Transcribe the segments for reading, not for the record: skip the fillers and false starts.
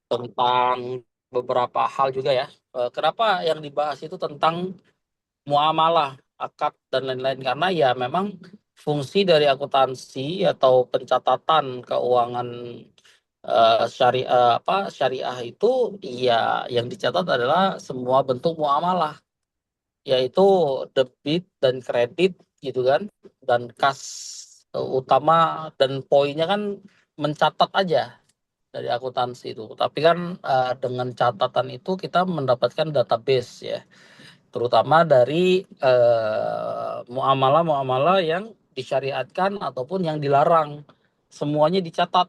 tentang beberapa hal juga ya. Kenapa yang dibahas itu tentang muamalah, akad dan lain-lain, karena ya memang fungsi dari akuntansi atau pencatatan keuangan syariah itu ya yang dicatat adalah semua bentuk muamalah, yaitu debit dan kredit gitu kan, dan kas utama, dan poinnya kan mencatat aja dari akuntansi itu. Tapi kan dengan catatan itu kita mendapatkan database ya, terutama dari muamalah-muamalah yang disyariatkan ataupun yang dilarang. Semuanya dicatat.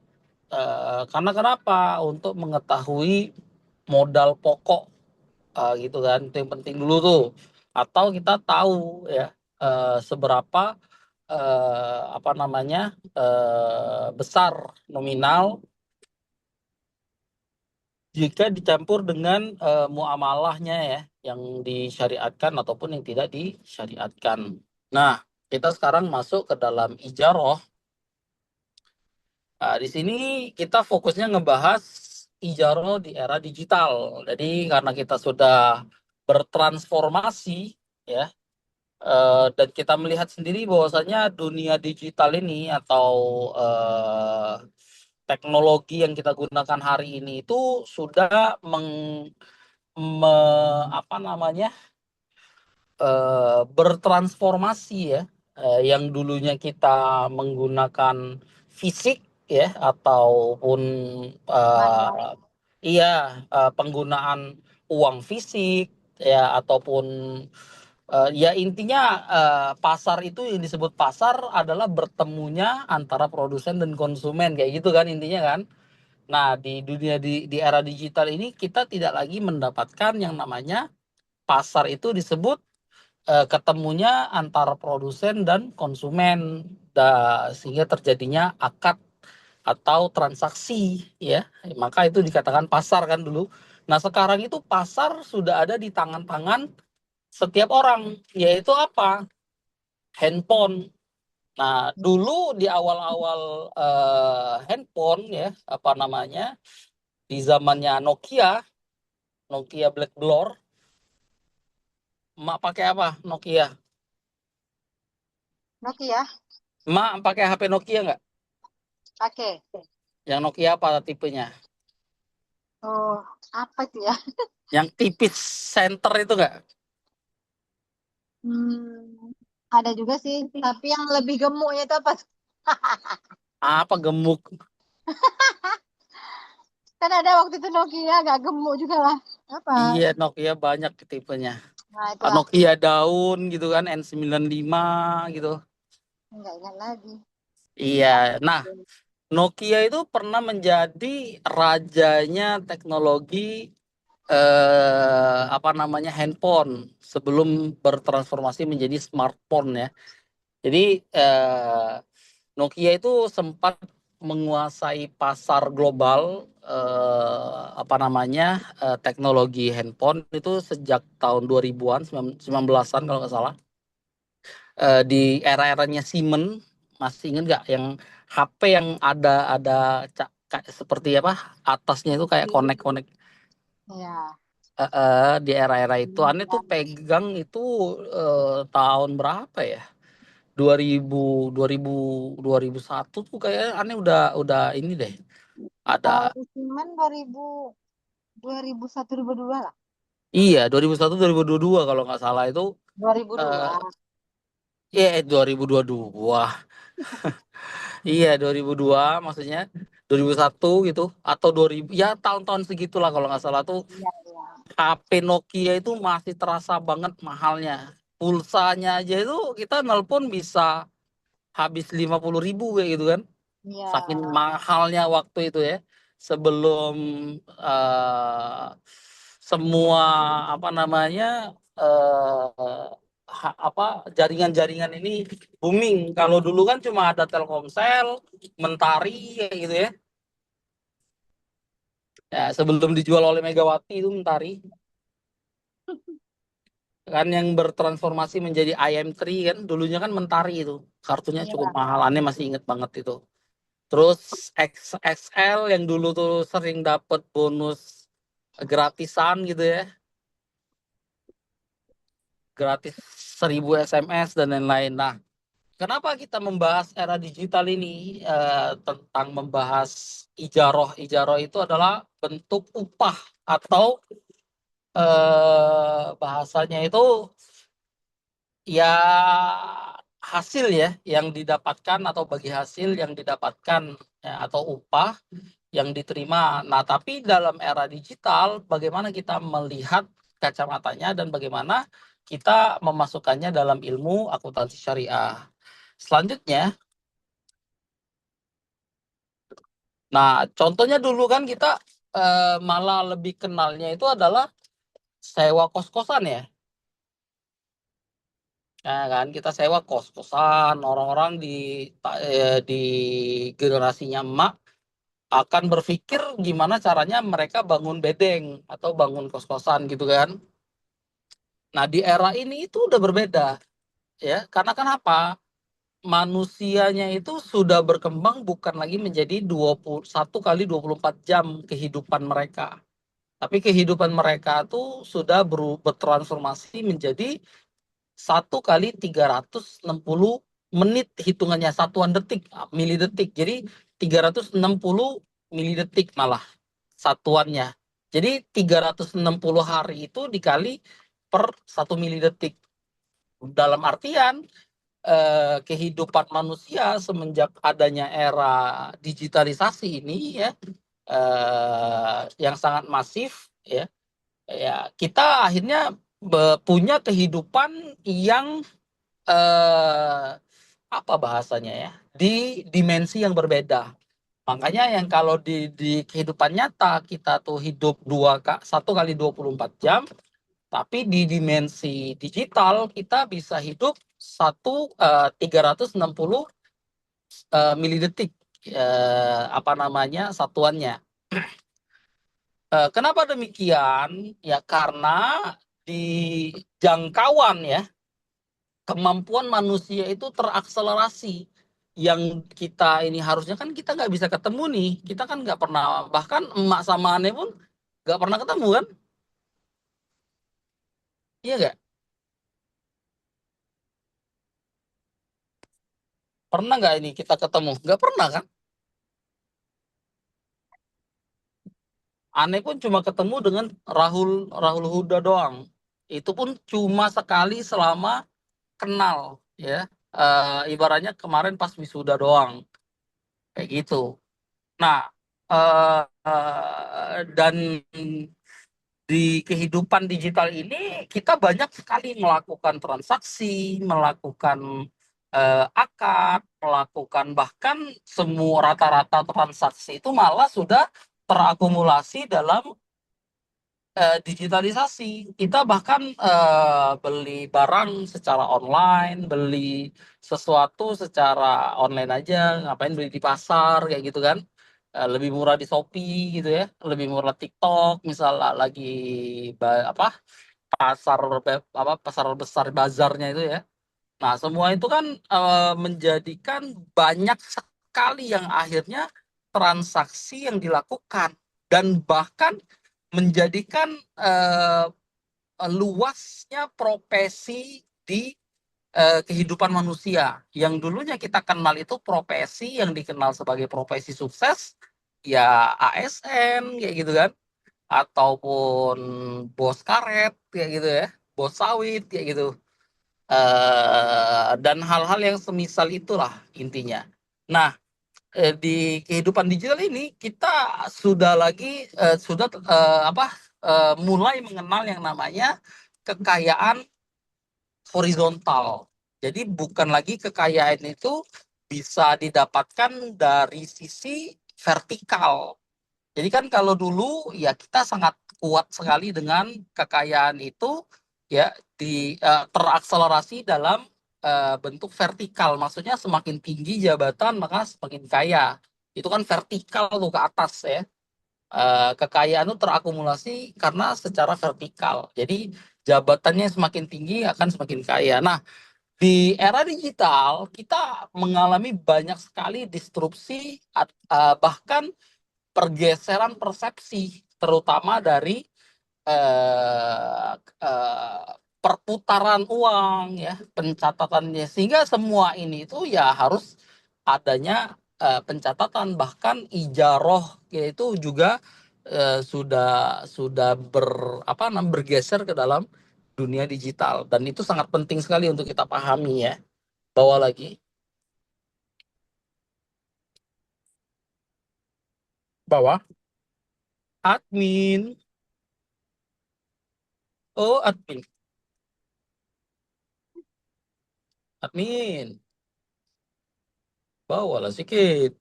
Karena kenapa? Untuk mengetahui modal pokok gitu kan, itu yang penting dulu tuh. Atau kita tahu ya seberapa apa namanya besar nominal jika dicampur dengan muamalahnya ya, yang disyariatkan ataupun yang tidak disyariatkan. Nah, kita sekarang masuk ke dalam ijaroh. Nah, di sini kita fokusnya ngebahas ijaroh di era digital. Jadi karena kita sudah bertransformasi ya, dan kita melihat sendiri bahwasanya dunia digital ini atau eh, teknologi yang kita gunakan hari ini itu sudah apa namanya bertransformasi ya. Yang dulunya kita menggunakan fisik ya, ataupun Manual. eh, iya penggunaan uang fisik ya, ataupun ya intinya pasar itu, yang disebut pasar adalah bertemunya antara produsen dan konsumen kayak gitu kan intinya kan. Nah, di dunia di era digital ini kita tidak lagi mendapatkan yang namanya pasar, itu disebut ketemunya antara produsen dan konsumen, sehingga terjadinya akad atau transaksi ya. Maka itu dikatakan pasar kan dulu. Nah, sekarang itu pasar sudah ada di tangan-tangan setiap orang, yaitu apa? Handphone. Nah, dulu di awal-awal handphone ya, apa namanya? Di zamannya Nokia, Nokia Blackbird, Mak pakai apa? Nokia. Nokia, Mak pakai HP Nokia nggak? pakai. Yang Nokia apa tipenya? Oh, apa itu ya? Yang tipis center itu nggak? Hmm, ada juga sih, tapi yang lebih gemuknya itu apa? Apa gemuk? Kan ada waktu itu Nokia agak gemuk juga lah. Apa? Iya, Nokia banyak tipenya. Nah, itulah. Nokia daun gitu kan, N95 gitu. Enggak ingat lagi. Iya. Nah, Nokia itu pernah menjadi rajanya teknologi apa namanya handphone sebelum bertransformasi menjadi smartphone ya. Jadi Nokia itu sempat menguasai pasar global apa namanya teknologi handphone itu sejak tahun 2000-an, 19-an kalau nggak salah. Di era-eranya Siemens, masih ingat nggak yang HP yang ada seperti apa, atasnya itu kayak konek-konek. Ya. Di era-era itu aneh Ya. tuh pegang itu tahun berapa ya? 2000 2000 2001 tuh kayak aneh udah ini deh. Ada, Kalau di Siemens 2001 2002 lah. iya, 2001 2022 kalau nggak salah itu 2002. eh 2022. Iya, 2002 maksudnya, 2001 gitu, atau 2000 ya, tahun-tahun segitulah kalau nggak salah tuh. Iya, iya. HP Nokia itu masih terasa banget mahalnya. Pulsanya aja itu kita nelpon bisa habis 50.000 kayak gitu kan. Iya. Saking mahalnya waktu itu ya. Sebelum eh, semua apa namanya apa jaringan-jaringan ini booming. Kalau dulu kan cuma ada Telkomsel, Mentari kayak gitu ya. Ya, sebelum dijual oleh Megawati itu Mentari kan yang bertransformasi menjadi IM3 kan, dulunya kan Mentari itu. Kartunya cukup Iya. mahal, aneh masih inget banget itu. Terus XXL yang dulu tuh sering dapet bonus gratisan gitu ya, gratis 1000 SMS dan lain-lain. Nah, kenapa kita membahas era digital ini, tentang membahas ijaroh? Ijaroh itu adalah bentuk upah atau bahasanya itu ya hasil ya yang didapatkan atau bagi hasil yang didapatkan ya, atau upah yang diterima. Nah, tapi dalam era digital, bagaimana kita melihat kacamatanya dan bagaimana kita memasukkannya dalam ilmu akuntansi syariah. Selanjutnya, nah contohnya dulu kan kita malah lebih kenalnya itu adalah sewa kos-kosan ya. Nah, kan kita sewa kos-kosan, orang-orang di generasinya emak akan berpikir gimana caranya mereka bangun bedeng atau bangun kos-kosan gitu kan. Nah, di era ini itu udah berbeda ya. Karena kenapa? Manusianya itu sudah berkembang bukan lagi menjadi 21 kali 24 jam kehidupan mereka. Tapi kehidupan mereka tuh sudah bertransformasi menjadi 1 kali 360 menit, hitungannya satuan detik, milidetik. Jadi 360 milidetik malah satuannya. Jadi 360 hari itu dikali per 1 milidetik. Dalam artian kehidupan manusia semenjak adanya era digitalisasi ini ya, yang sangat masif ya, ya kita akhirnya punya kehidupan yang apa bahasanya ya, di dimensi yang berbeda. Makanya yang kalau di kehidupan nyata kita tuh hidup 1 kali 24 jam, tapi di dimensi digital kita bisa hidup 360 milidetik, apa namanya satuannya. Kenapa demikian? Ya karena di jangkauan ya, kemampuan manusia itu terakselerasi. Yang kita ini harusnya kan kita nggak bisa ketemu nih, kita kan nggak pernah, bahkan emak sama aneh pun nggak pernah ketemu kan, iya nggak? Pernah nggak ini kita ketemu? Nggak pernah kan? Aneh pun cuma ketemu dengan Rahul Rahul Huda doang. Itu pun cuma sekali selama kenal ya. Ibaratnya kemarin pas wisuda doang kayak gitu. Nah, dan di kehidupan digital ini kita banyak sekali melakukan transaksi, melakukan akad, melakukan bahkan semua rata-rata transaksi itu malah sudah terakumulasi dalam digitalisasi. Kita bahkan beli barang secara online, beli sesuatu secara online aja, ngapain beli di pasar kayak gitu kan. Lebih murah di Shopee gitu ya, lebih murah TikTok misalnya lagi apa pasar apa pasar besar bazarnya itu ya. Nah, semua itu kan menjadikan banyak sekali yang akhirnya transaksi yang dilakukan dan bahkan menjadikan luasnya profesi di kehidupan manusia. Yang dulunya kita kenal itu profesi yang dikenal sebagai profesi sukses, ya ASN kayak gitu kan, ataupun bos karet kayak gitu ya, bos sawit kayak gitu. Dan hal-hal yang semisal itulah intinya. Nah, di kehidupan digital ini kita sudah apa mulai mengenal yang namanya kekayaan horizontal. Jadi bukan lagi kekayaan itu bisa didapatkan dari sisi vertikal. Jadi kan kalau dulu ya kita sangat kuat sekali dengan kekayaan itu ya terakselerasi dalam bentuk vertikal. Maksudnya semakin tinggi jabatan maka semakin kaya. Itu kan vertikal tuh ke atas ya. Kekayaan itu terakumulasi karena secara vertikal. Jadi jabatannya semakin tinggi akan semakin kaya. Nah, Di era digital kita mengalami banyak sekali disrupsi, bahkan pergeseran persepsi, terutama dari eh, eh, perputaran uang, ya, pencatatannya, sehingga semua ini itu ya harus adanya pencatatan. Bahkan ijaroh yaitu juga sudah bergeser ke dalam dunia digital, dan itu sangat penting sekali untuk kita pahami, ya. Bawa lagi, bawah, admin. Oh, admin, admin, bawalah sedikit.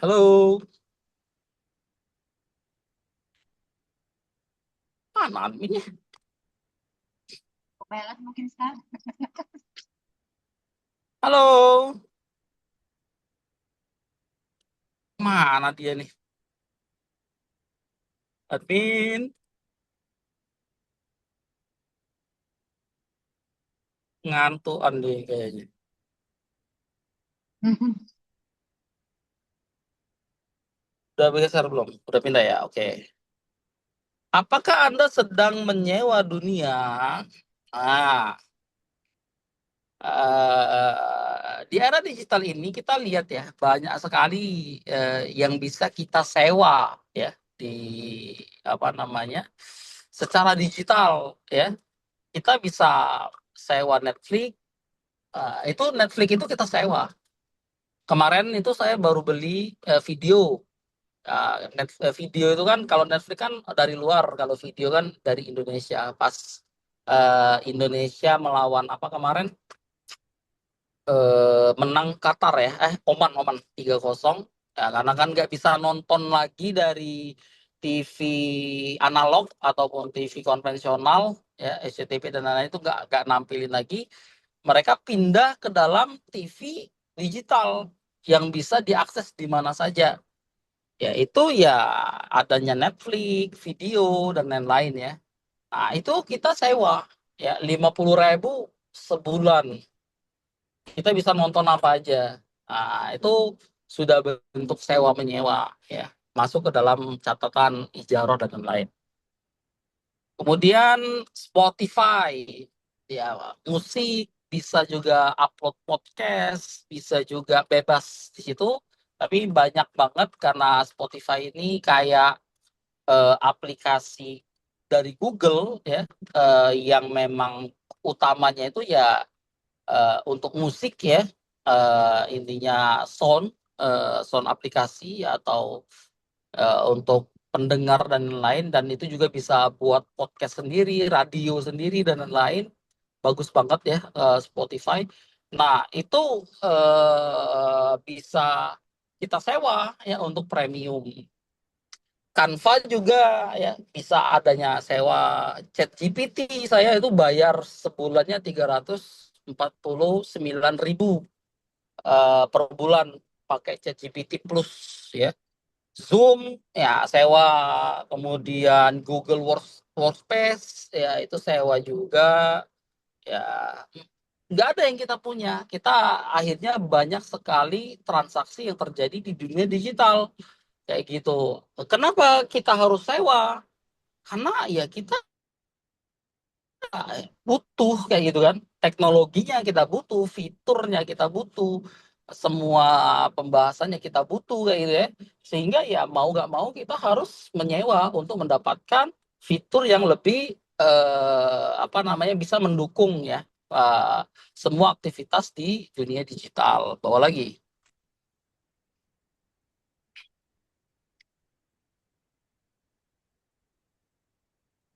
Halo, mana adminnya? Pelet mungkin sekarang. Halo, mana dia nih? Admin, ngantukan dia kayaknya. Udah geser belum? Udah pindah ya? Oke. Apakah Anda sedang menyewa dunia? Ah, di era digital ini kita lihat ya, banyak sekali yang bisa kita sewa, ya, di apa namanya, secara digital, ya. Kita bisa sewa Netflix. Itu Netflix itu kita sewa. Kemarin itu saya baru beli video. Video itu kan, kalau Netflix kan dari luar, kalau video kan dari Indonesia. Pas Indonesia melawan apa kemarin, menang Qatar, ya, Oman, Oman 3-0, ya, karena kan nggak bisa nonton lagi dari TV analog ataupun TV konvensional, ya, SCTV dan lain-lain, itu nggak nampilin lagi. Mereka pindah ke dalam TV digital yang bisa diakses di mana saja. Ya itu ya adanya Netflix, video dan lain-lain, ya. Nah itu kita sewa, ya, 50.000 sebulan. Kita bisa nonton apa aja. Nah itu sudah bentuk sewa menyewa, ya. Masuk ke dalam catatan ijarah dan lain-lain. Kemudian Spotify, ya, musik, bisa juga upload podcast, bisa juga bebas di situ. Tapi banyak banget karena Spotify ini kayak aplikasi dari Google, ya, yang memang utamanya itu ya untuk musik, ya, intinya sound, sound aplikasi atau untuk pendengar dan lain-lain, dan itu juga bisa buat podcast sendiri, radio sendiri dan lain-lain. Bagus banget, ya, Spotify. Nah itu bisa kita sewa, ya, untuk premium. Canva juga, ya, bisa adanya sewa. ChatGPT saya itu bayar sebulannya 349.000 per bulan, pakai ChatGPT Plus, ya. Zoom, ya, sewa. Kemudian Google Workspace, ya, itu sewa juga, ya. Nggak ada yang kita punya. Kita akhirnya banyak sekali transaksi yang terjadi di dunia digital, kayak gitu. Kenapa kita harus sewa? Karena ya kita butuh, kayak gitu kan. Teknologinya kita butuh, fiturnya kita butuh, semua pembahasannya kita butuh, kayak gitu, ya. Sehingga ya mau nggak mau kita harus menyewa untuk mendapatkan fitur yang lebih apa namanya, bisa mendukung, ya, eh, semua aktivitas di dunia digital. Bawa lagi.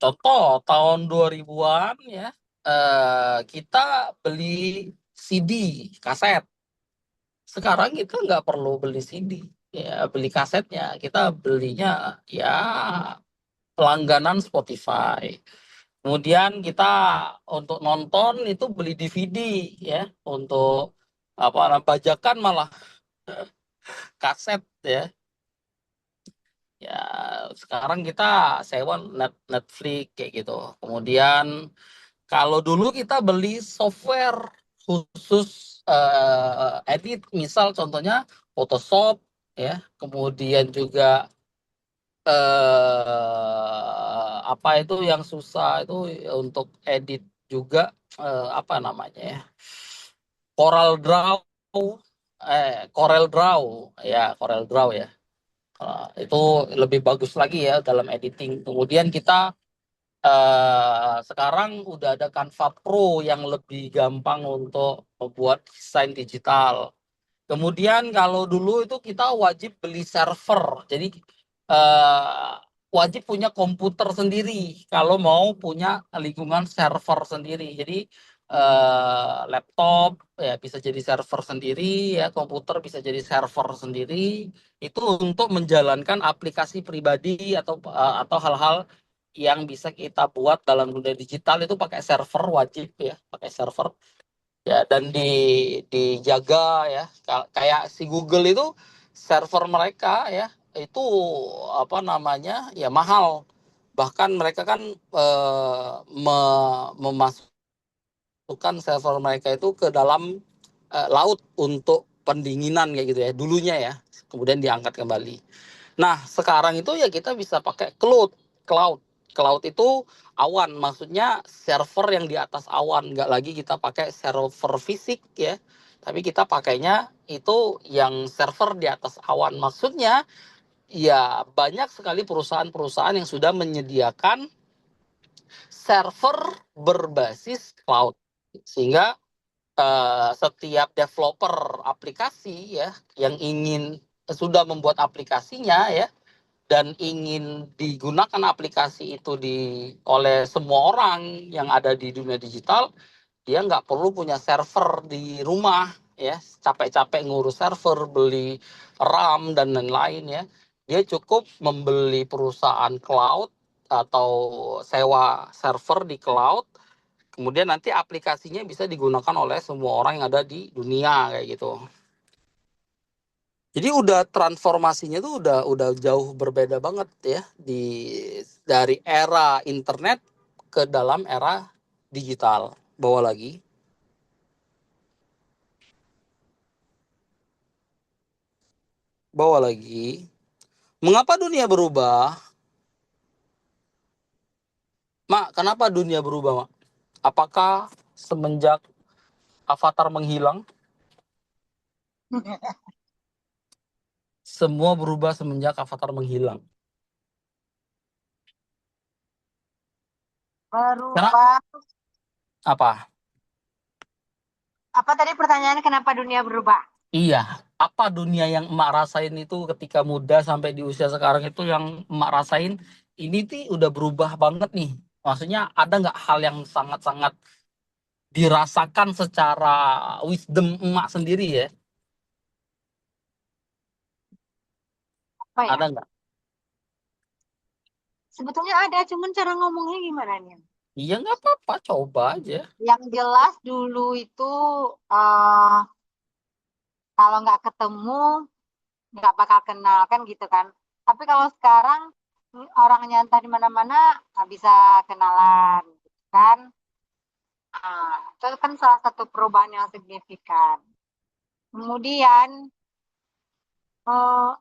Contoh tahun 2000-an, ya, kita beli CD, kaset. Sekarang kita nggak perlu beli CD, ya, beli kasetnya. Kita belinya, ya, pelangganan Spotify. Kemudian kita untuk nonton itu beli DVD, ya, untuk apa, bajakan malah kaset, ya. Ya sekarang kita sewa Netflix, kayak gitu. Kemudian Kalau dulu kita beli software khusus edit, misal contohnya Photoshop ya, kemudian juga apa itu yang susah itu untuk edit juga, apa namanya ya, Corel Draw, Corel Draw ya, Corel Draw ya. Itu lebih bagus lagi ya dalam editing. Kemudian kita sekarang udah ada Canva Pro yang lebih gampang untuk membuat desain digital. Kemudian kalau dulu itu kita wajib beli server. Jadi eh, wajib punya komputer sendiri kalau mau punya lingkungan server sendiri. Jadi laptop ya bisa jadi server sendiri, ya komputer bisa jadi server sendiri. Itu untuk menjalankan aplikasi pribadi atau hal-hal yang bisa kita buat dalam dunia digital itu pakai server, wajib ya, pakai server ya, dan dijaga ya. Kayak si Google itu server mereka ya itu apa namanya ya mahal, bahkan mereka kan memasukkan server mereka itu ke dalam laut untuk pendinginan kayak gitu ya dulunya ya, kemudian diangkat kembali. Nah, sekarang itu ya kita bisa pakai cloud. Cloud itu awan, maksudnya server yang di atas awan. Nggak lagi kita pakai server fisik ya, tapi kita pakainya itu yang server di atas awan. Maksudnya ya banyak sekali perusahaan-perusahaan yang sudah menyediakan server berbasis cloud. Sehingga setiap developer aplikasi ya yang ingin sudah membuat aplikasinya ya dan ingin digunakan aplikasi itu oleh semua orang yang ada di dunia digital, dia nggak perlu punya server di rumah ya, capek-capek ngurus server, beli RAM dan lain-lain ya. Dia cukup membeli perusahaan cloud atau sewa server di cloud, kemudian nanti aplikasinya bisa digunakan oleh semua orang yang ada di dunia kayak gitu. Jadi udah transformasinya tuh udah jauh berbeda banget ya dari era internet ke dalam era digital. Bawa lagi. Bawa lagi. Mengapa dunia berubah? Mak, kenapa dunia berubah, Mak? Apakah semenjak Avatar menghilang, semua berubah semenjak Avatar menghilang? Karena Berubah. apa? Apa tadi pertanyaannya kenapa dunia berubah? Iya, apa dunia yang emak rasain itu ketika muda sampai di usia sekarang itu yang emak rasain ini tuh udah berubah banget nih. Maksudnya ada nggak hal yang sangat-sangat dirasakan secara wisdom emak sendiri ya? Apa ya? Ada nggak? Sebetulnya ada, cuman cara ngomongnya gimana nih? Iya nggak apa-apa, coba aja. Yang jelas dulu itu eh kalau nggak ketemu nggak bakal kenal kan gitu kan. Tapi kalau sekarang orangnya entah di mana-mana nggak bisa kenalan gitu kan. Nah, itu kan salah satu perubahan yang signifikan. Kemudian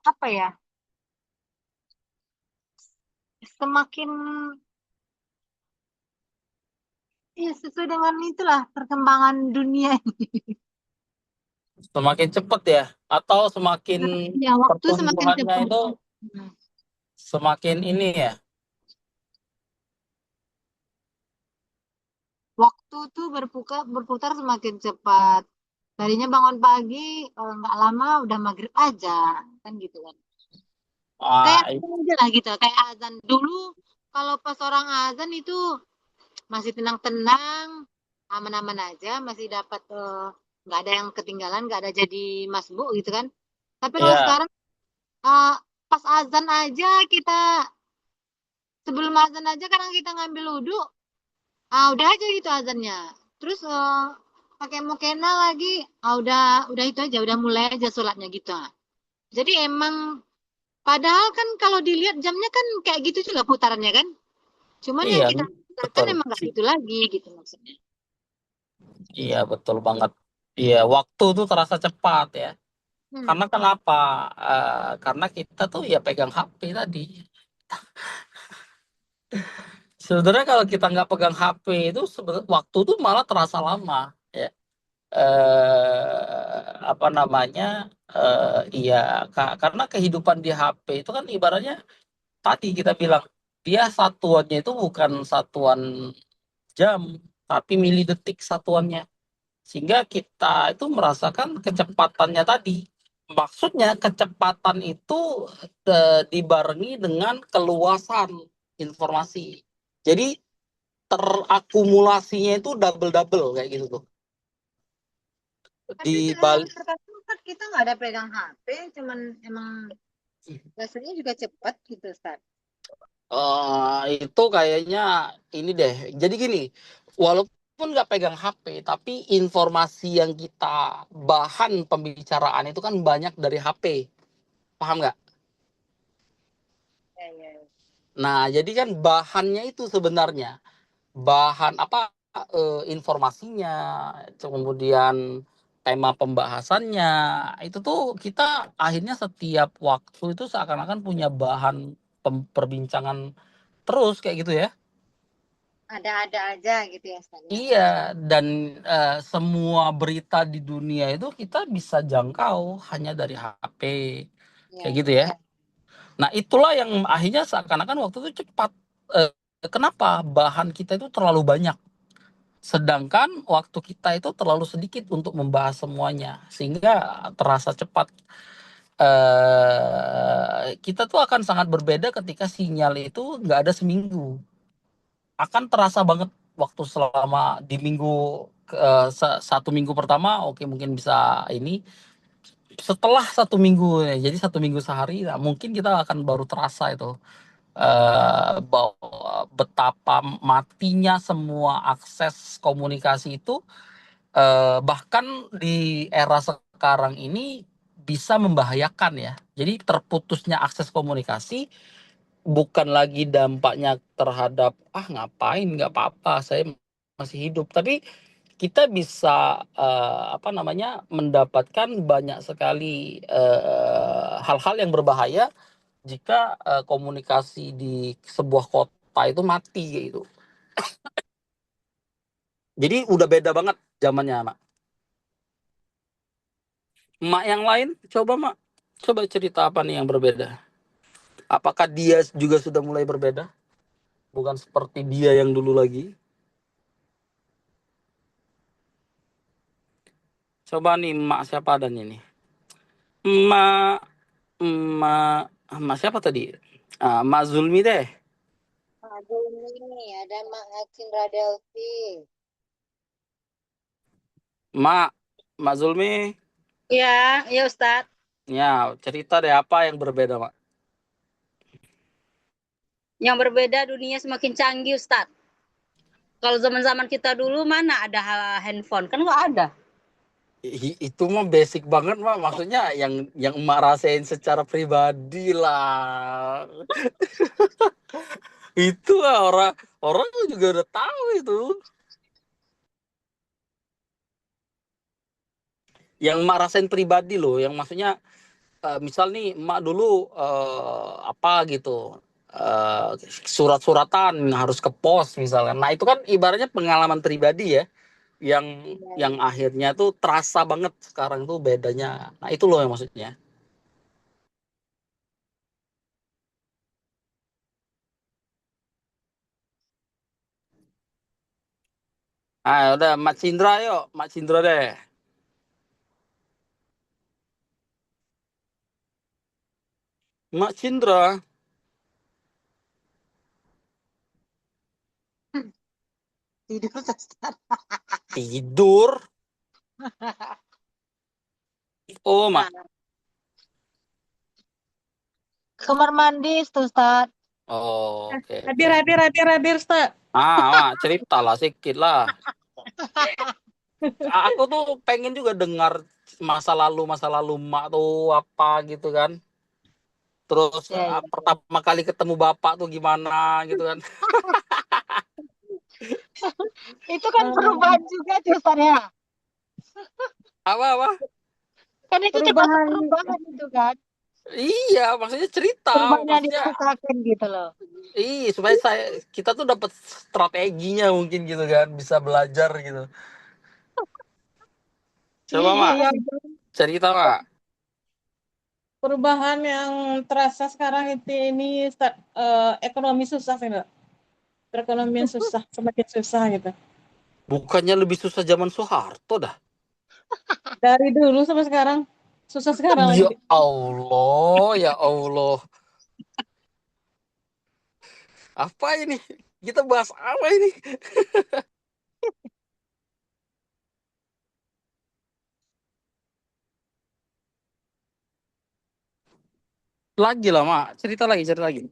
apa ya? Semakin ya sesuai dengan itulah perkembangan dunia. Semakin cepet ya, atau semakin Ya, waktu semakin pertumbuhannya cepat. itu semakin ini ya. Waktu tuh berputar semakin cepat. Tadinya bangun pagi, nggak lama udah maghrib aja, kan gitu kan. Kayak Ah, aja lah gitu, kayak azan dulu. Kalau pas orang azan itu masih tenang-tenang, aman-aman aja, masih dapat nggak ada yang ketinggalan, nggak ada jadi masbuk gitu kan. Tapi kalau ya, sekarang eh, pas azan aja kita sebelum azan aja kadang kita ngambil wudhu, udah aja gitu azannya. Terus pakai mukena lagi, udah itu aja, udah mulai aja sholatnya gitu. Jadi emang padahal kan kalau dilihat jamnya kan kayak gitu juga putarannya kan. Cuman yang kita iya. Nah, kan betul. emang nggak gitu lagi gitu maksudnya. Iya, betul banget. Iya, waktu tuh terasa cepat ya. Karena Hmm. kenapa? Karena kita tuh ya pegang HP tadi. Sebenarnya kalau kita nggak pegang HP itu sebenarnya waktu tuh malah terasa lama ya. Apa namanya? Iya, karena kehidupan di HP itu kan ibaratnya tadi kita bilang dia satuannya itu bukan satuan jam, tapi milidetik satuannya. Sehingga kita itu merasakan kecepatannya tadi. Maksudnya kecepatan itu dibarengi dengan keluasan informasi. Jadi terakumulasinya itu double-double kayak gitu tuh. Tapi Di selama balik terkadang kan kita nggak ada pegang HP, cuman emang rasanya juga cepat gitu, Ustaz. itu kayaknya ini deh. Jadi gini, walaupun nggak pegang HP, tapi informasi yang kita bahan pembicaraan itu kan banyak dari HP. Paham nggak? Ya, ya, ya. Nah, jadi kan bahannya itu sebenarnya bahan apa informasinya, kemudian tema pembahasannya itu tuh kita akhirnya setiap waktu itu seakan-akan punya bahan perbincangan terus kayak gitu ya. Ada-ada aja gitu ya, Ustaz ya. Iya, dan semua berita di dunia itu kita bisa jangkau hanya dari HP Ya, kayak gitu ya. ya. Nah, itulah yang akhirnya seakan-akan waktu itu cepat. Eh, Kenapa? Bahan kita itu terlalu banyak. Sedangkan waktu kita itu terlalu sedikit untuk membahas semuanya, sehingga terasa cepat. Kita tuh akan sangat berbeda ketika sinyal itu nggak ada seminggu. Akan terasa banget waktu selama di minggu satu minggu pertama, oke mungkin bisa ini. Setelah satu minggu, jadi satu minggu sehari, nah, mungkin kita akan baru terasa itu bahwa betapa matinya semua akses komunikasi itu bahkan di era sekarang ini bisa membahayakan ya. Jadi terputusnya akses komunikasi bukan lagi dampaknya terhadap ngapain nggak apa-apa saya masih hidup, tapi kita bisa apa namanya mendapatkan banyak sekali hal-hal yang berbahaya jika komunikasi di sebuah kota itu mati gitu. Jadi udah beda banget zamannya, Mak. Mak yang lain, coba Mak, coba cerita apa nih yang berbeda? Apakah dia juga sudah mulai berbeda? Bukan seperti dia yang dulu lagi. Coba nih Mak siapa dan ini? Mak, Mak, Mak siapa tadi? Mak Zulmi deh. Ada ini, ada Mak Cindra Delvi. Mak, Mak Zulmi. Iya, iya Ustadz. Ya, cerita deh apa yang berbeda Mak. Yang berbeda dunia semakin canggih Ustadz. Kalau zaman-zaman kita dulu mana ada handphone? Kan nggak ada. Itu mah basic banget Mak. Maksudnya yang Mak rasain secara pribadi lah. Itu lah orang orang juga udah tahu itu. Yang Mak rasain pribadi loh, yang maksudnya misal nih Mak dulu apa gitu. Surat-suratan harus ke pos misalnya. Nah, itu kan ibaratnya pengalaman pribadi ya yang Iya, yang iya. akhirnya tuh terasa banget sekarang tuh bedanya. Nah, itu loh yang maksudnya. Udah Mak Cindra yuk, Mak Cindra deh. Mak Cindra Tidur Ustadz. tidur. Oh, Mak. Nah, kamar mandi Ustadz. Oh, oke Hadir, oke. hadir, hadir, hadir, Ustadz. Mak, cerita lah sedikit lah. Aku tuh pengen juga dengar masa lalu Mak tuh apa gitu kan. Terus Ya, ya. pertama kali ketemu Bapak tuh gimana gitu kan. Itu kan Eh, perubahan juga tuh Ustaz ya. Apa-apa? Kan itu termasuk perubahan perubahan itu kan. Iya, maksudnya cerita, Perubahan yang maksudnya dirasakan gitu loh. supaya kita tuh dapat strateginya mungkin gitu kan, bisa belajar gitu. Coba Mak, Iya, cerita Mak. perubahan yang terasa sekarang itu ini ekonomi susah sih Mbak. Perekonomian susah, semakin susah gitu. Bukannya lebih susah zaman Soeharto dah. Dari dulu sampai sekarang susah sekarang lagi. Ya Allah, ya Allah. Apa ini? Kita bahas apa ini? Lagi lah, Mak. Cerita lagi, cerita lagi.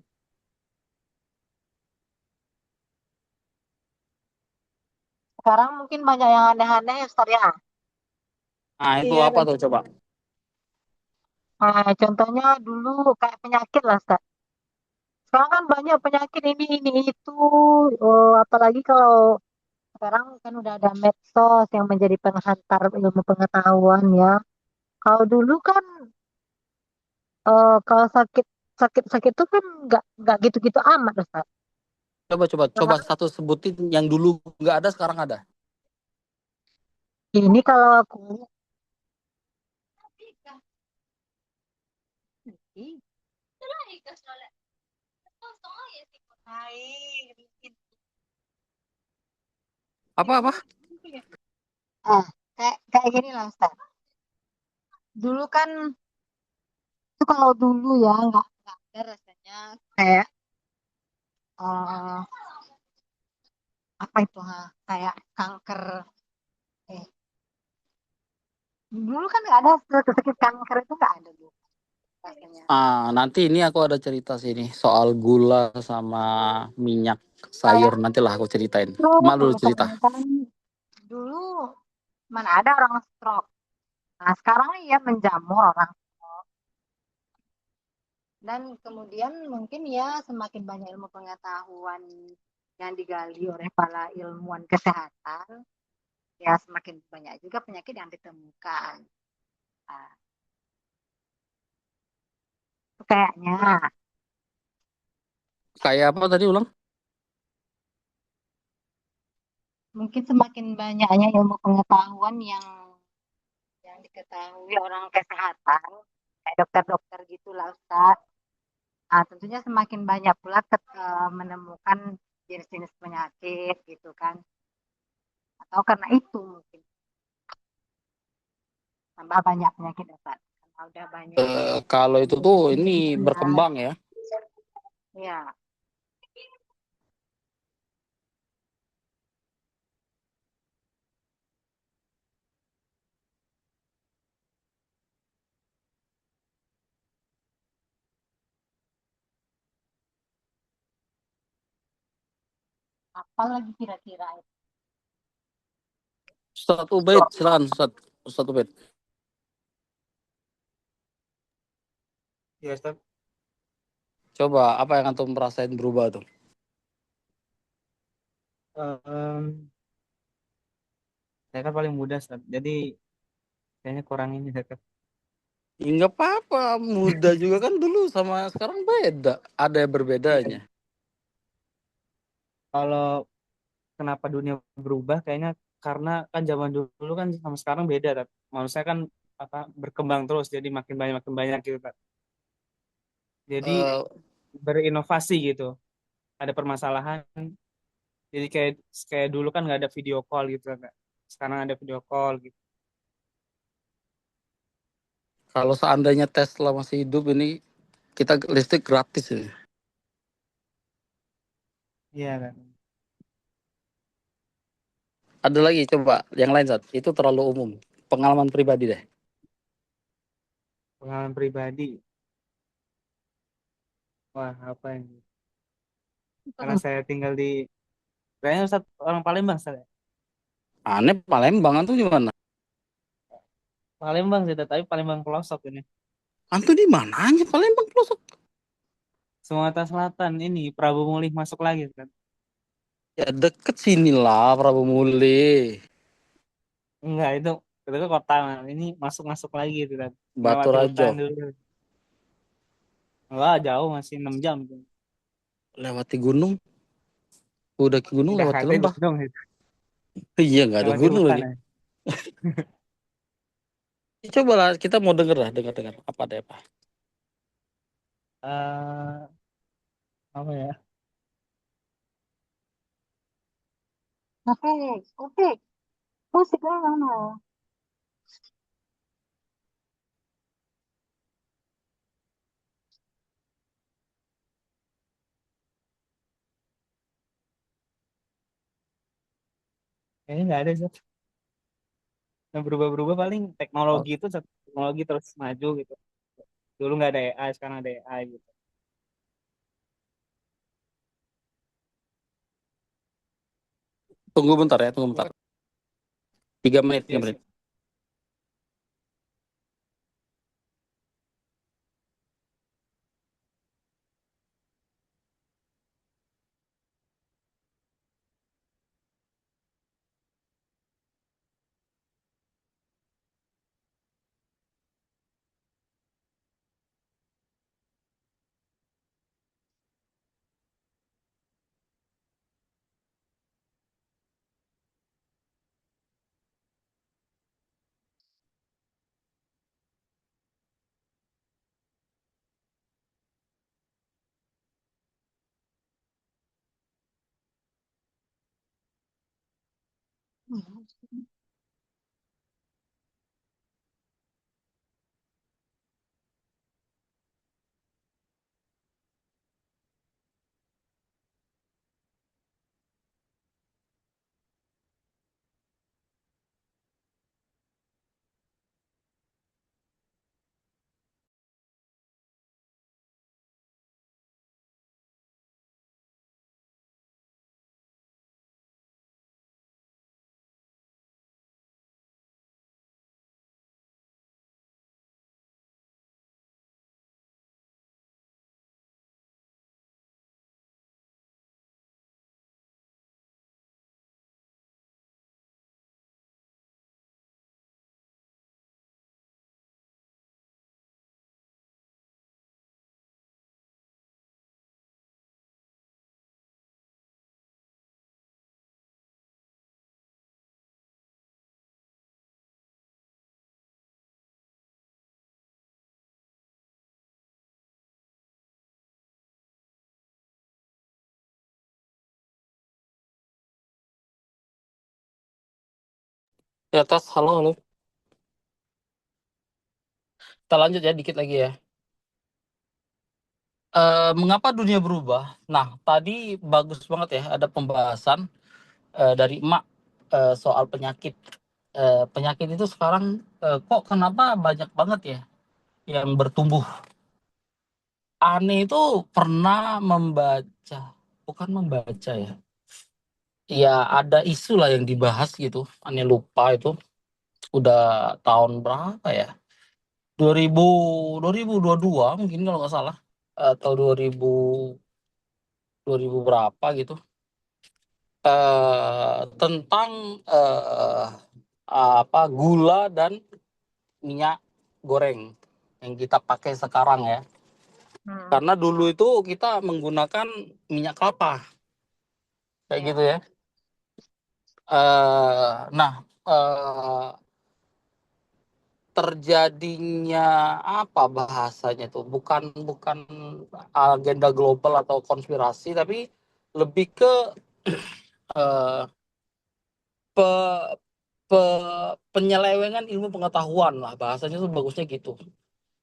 sekarang mungkin banyak yang aneh-aneh ya Ustaz ya. Nah, itu Iya, apa tuh coba? Nah, contohnya dulu kayak penyakit lah Ustaz. Sekarang kan banyak penyakit ini itu. Oh, apalagi kalau sekarang kan udah ada medsos yang menjadi penghantar ilmu pengetahuan ya. Kalau dulu kan kalau sakit sakit sakit itu kan nggak gitu-gitu amat Ustaz. Coba Sekarang satu sebutin yang dulu nggak ada, sekarang ada. ini kalau aku Apa-apa? ah kayak kayak gini lah Ustaz. Dulu kan itu kalau dulu ya nggak ada rasanya kayak eh, apa itu kayak kanker. Eh, dulu kan nggak ada sakit kanker itu nggak ada dulu rasanya. Nanti ini aku ada cerita sini soal gula sama minyak sayur. Kayak Nantilah aku ceritain. Mak stroke dulu cerita. misalnya kan dulu mana ada orang stroke. Nah sekarang ya menjamur orang. Dan kemudian mungkin ya semakin banyak ilmu pengetahuan yang digali oleh para ilmuwan kesehatan, ya semakin banyak juga penyakit yang ditemukan. Nah, itu kayaknya Kayak apa tadi ulang? mungkin semakin banyaknya ilmu pengetahuan yang diketahui orang kesehatan, kayak dokter-dokter gitulah Ustaz. Nah, tentunya semakin banyak pula menemukan jenis-jenis penyakit gitu kan. Atau karena itu mungkin tambah banyak penyakit Ustaz. Karena udah banyak Kalau itu tuh ini jenis-jenisnya. berkembang ya. Ya, apalagi kira-kira itu. Ustaz Ubaid, silakan Ustaz Ubaid. Ya, Ustaz. Coba apa yang antum merasain berubah tuh? Em, saya kan paling muda, Ustaz. Jadi kayaknya kurang ini, Ustaz. Ya, nggak apa-apa, muda juga kan dulu sama sekarang beda. Ada yang Iya. berbedanya. Kalau kenapa dunia berubah, kayaknya karena kan zaman dulu kan sama sekarang beda, Ustaz. Manusia kan apa berkembang terus, jadi makin banyak gitu, Ustaz. Jadi Eh, berinovasi gitu. Ada permasalahan. Jadi kayak kayak dulu kan nggak ada video call gitu, Ustaz. Sekarang ada video call gitu. Kalau seandainya Tesla masih hidup ini, kita listrik gratis ini. Iya kan. Ada lagi coba yang lain Sat. Itu terlalu umum. Pengalaman pribadi deh. Pengalaman pribadi. Wah, apa yang karena saya tinggal di kayaknya Ustaz orang Palembang, Ustaz. Aneh Palembang tuh gimana? Palembang sih, tapi Palembang pelosok ini. Antum di mananya Palembang pelosok? Sumatera Selatan ini Prabu Mulih masuk lagi kan. Ya deket sini lah Prabu Muli. Enggak, itu ke kota, Man. Ini masuk-masuk lagi itu kan. Batu Melewati Rajo. hutan dulu. Enggak, jauh masih 6 jam tuh. Lewati gunung. Udah ke gunung lewati Jakarta lembah. gunung itu. Iya nggak ada Lewati gunung hutan lagi. ya. Coba lah kita mau denger lah, dengar apa deh apa. Eh, apa ya? Oke, oke. Musiknya mana? Kayaknya nggak ada sih. Yang berubah-berubah paling Oh, teknologi itu, satu teknologi terus maju gitu. Dulu nggak ada AI, sekarang ada AI gitu. tunggu bentar ya, tunggu bentar. 3 menit, tiga Iya sih. menit. Di atas, halo, halo. Kita lanjut ya, dikit lagi ya. Mengapa dunia berubah? Nah, tadi bagus banget ya, ada pembahasan dari Emak soal penyakit. Penyakit itu sekarang kok kenapa banyak banget ya yang bertumbuh. Aneh itu pernah membaca, bukan membaca ya. Ya ada isu lah yang dibahas gitu. Aneh lupa itu udah tahun berapa ya? 2000 2022 mungkin kalau nggak salah, atau 2000 berapa gitu. Tentang apa gula dan minyak goreng yang kita pakai sekarang ya. Karena dulu itu kita menggunakan minyak kelapa kayak gitu ya. Nah, terjadinya apa bahasanya tuh? Bukan bukan agenda global atau konspirasi, tapi lebih ke eh, pe, penyelewengan ilmu pengetahuan lah, bahasanya tuh bagusnya gitu.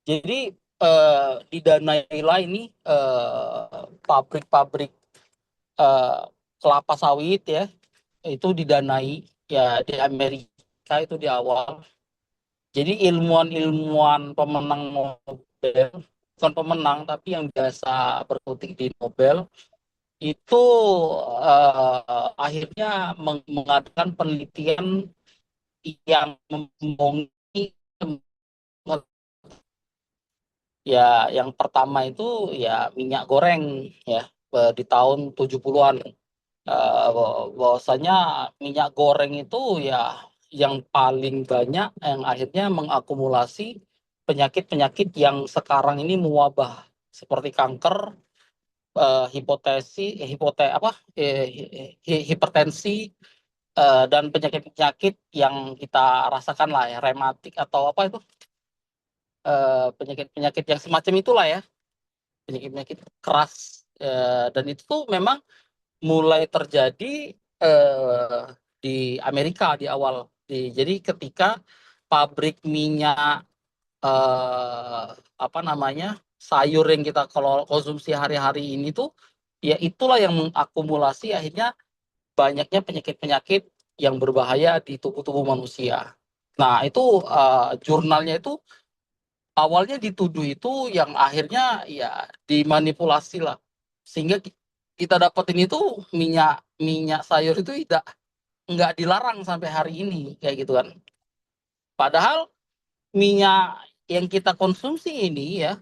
Jadi didanai lah ini pabrik-pabrik eh, kelapa sawit ya, itu didanai ya di Amerika itu di awal. Jadi ilmuwan-ilmuwan pemenang Nobel, bukan pemenang tapi yang biasa berkutik di Nobel itu akhirnya mengadakan penelitian yang membohongi. Ya yang pertama itu ya minyak goreng ya di tahun 70-an Bahwasanya minyak goreng itu ya yang paling banyak yang akhirnya mengakumulasi penyakit-penyakit yang sekarang ini mewabah seperti kanker, hipertensi, dan penyakit-penyakit yang kita rasakan lah ya, rematik atau apa itu, penyakit-penyakit yang semacam itulah ya, penyakit-penyakit keras. Dan itu tuh memang mulai terjadi di Amerika di awal. Jadi ketika pabrik minyak, eh, apa namanya, sayur yang kita kalau konsumsi hari-hari ini tuh, ya itulah yang mengakumulasi akhirnya banyaknya penyakit-penyakit yang berbahaya di tubuh-tubuh manusia. Nah itu jurnalnya itu awalnya dituduh itu yang akhirnya ya dimanipulasi lah, sehingga kita dapetin itu minyak minyak sayur itu nggak dilarang sampai hari ini kayak gitu kan. Padahal minyak yang kita konsumsi ini ya,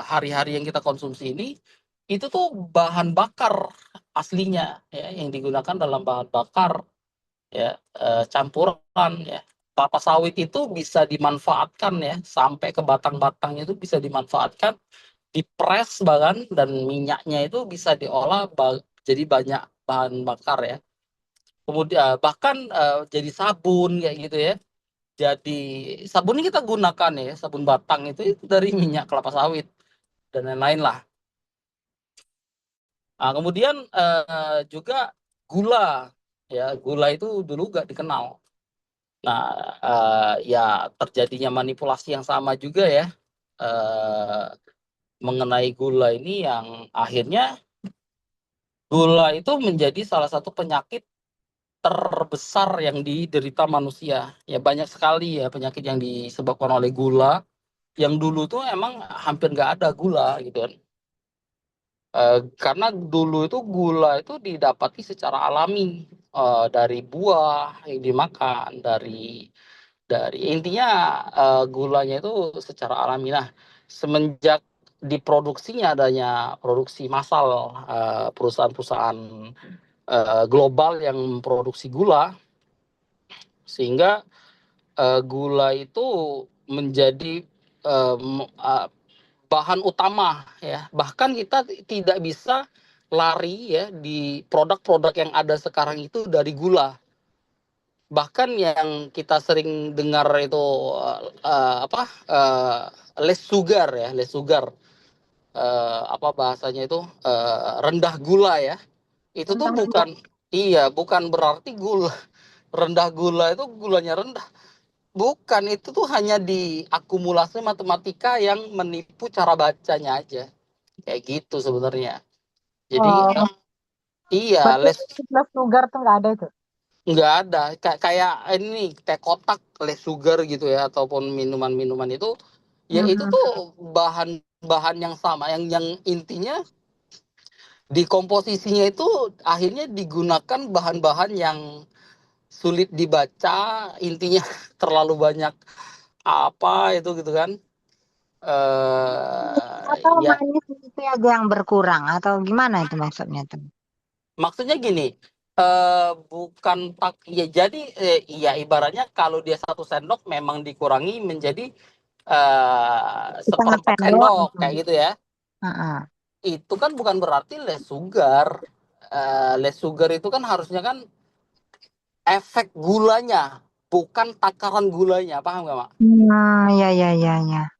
hari-hari yang kita konsumsi ini itu tuh bahan bakar aslinya ya, yang digunakan dalam bahan bakar ya, campuran ya. Kelapa sawit itu bisa dimanfaatkan ya, sampai ke batang-batangnya itu bisa dimanfaatkan, dipres bahkan, dan minyaknya itu bisa diolah jadi banyak bahan bakar ya. Kemudian bahkan jadi sabun kayak gitu ya. Jadi sabun ini kita gunakan ya, sabun batang itu dari minyak kelapa sawit dan lain-lain lah. Nah, kemudian juga gula ya, gula itu dulu gak dikenal. Nah, ya terjadinya manipulasi yang sama juga ya, eh, mengenai gula ini, yang akhirnya gula itu menjadi salah satu penyakit terbesar yang diderita manusia. Ya banyak sekali ya penyakit yang disebabkan oleh gula, yang dulu tuh emang hampir nggak ada gula gitu kan. Karena dulu itu gula itu didapati secara alami, dari buah yang dimakan, dari intinya gulanya itu secara alami. Nah, semenjak diproduksinya adanya produksi massal, perusahaan-perusahaan global yang memproduksi gula, sehingga gula itu menjadi bahan utama ya. Bahkan kita tidak bisa lari ya di produk-produk yang ada sekarang itu dari gula. Bahkan yang kita sering dengar itu apa, less sugar ya, less sugar, apa bahasanya itu, rendah gula ya. Itu tuh bukan, iya, bukan berarti gula rendah, gula itu gulanya rendah. Bukan, itu tuh hanya diakumulasi matematika yang menipu cara bacanya aja. Kayak gitu sebenarnya. Jadi Oh, iya, berarti plus sugar tuh nggak ada itu. nggak ada. Kayak ini teh kotak less sugar gitu ya, ataupun minuman-minuman itu, ya itu Hmm. tuh bahan-bahan yang sama, yang intinya di komposisinya itu akhirnya digunakan bahan-bahan yang sulit dibaca, intinya terlalu banyak apa itu gitu kan. Atau Ya manis itu aja yang berkurang atau gimana itu maksudnya tuh? maksudnya gini, bukan tak ya, jadi ya ibaratnya kalau dia 1 sendok memang dikurangi menjadi Setengah seperempat sendok sendok gitu. kayak gitu ya. Heeh. Itu kan bukan berarti less sugar. Less sugar itu kan harusnya kan efek gulanya, bukan takaran gulanya, paham nggak Mak? Ya ya ya ya.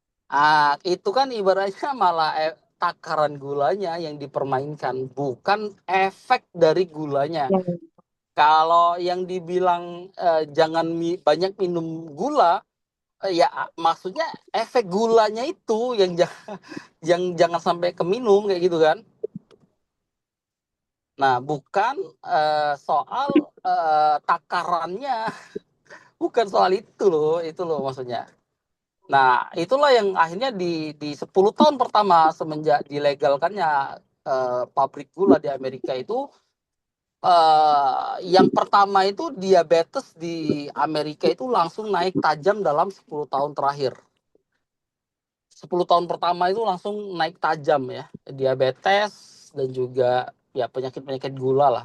Itu kan ibaratnya malah takaran gulanya yang dipermainkan, bukan efek dari gulanya. Ya, ya. Kalau yang dibilang jangan banyak minum gula, ya maksudnya efek gulanya itu yang yang jangan sampai keminum kayak gitu kan. Nah, bukan soal takarannya, bukan soal itu loh maksudnya. Nah, itulah yang akhirnya di 10 tahun pertama semenjak dilegalkannya pabrik gula di Amerika itu, yang pertama itu diabetes di Amerika itu langsung naik tajam dalam 10 tahun terakhir. 10 tahun pertama itu langsung naik tajam ya, diabetes dan juga ya penyakit-penyakit gula lah.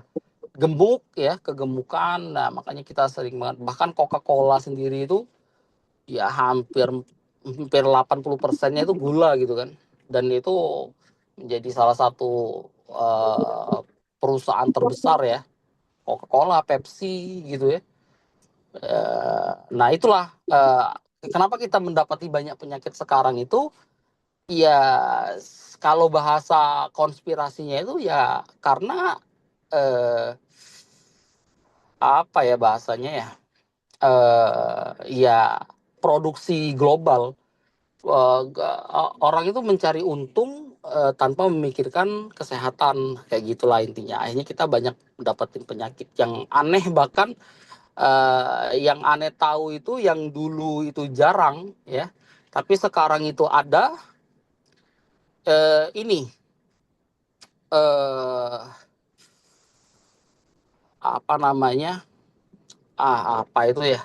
Gemuk ya, kegemukan. Nah, makanya kita sering banget, bahkan Coca-Cola sendiri itu ya hampir hampir 80%-nya itu gula gitu kan. Dan itu menjadi salah satu perusahaan terbesar ya, Coca-Cola, Pepsi gitu ya. Nah, itulah kenapa kita mendapati banyak penyakit sekarang itu ya, kalau bahasa konspirasinya itu ya karena eh, apa ya bahasanya ya, ya produksi global. Orang itu mencari untung tanpa memikirkan kesehatan, kayak gitulah intinya. Akhirnya kita banyak mendapatkan penyakit yang aneh, bahkan yang aneh tahu itu yang dulu itu jarang ya, tapi sekarang itu ada. Ini eh apa namanya, apa itu ya,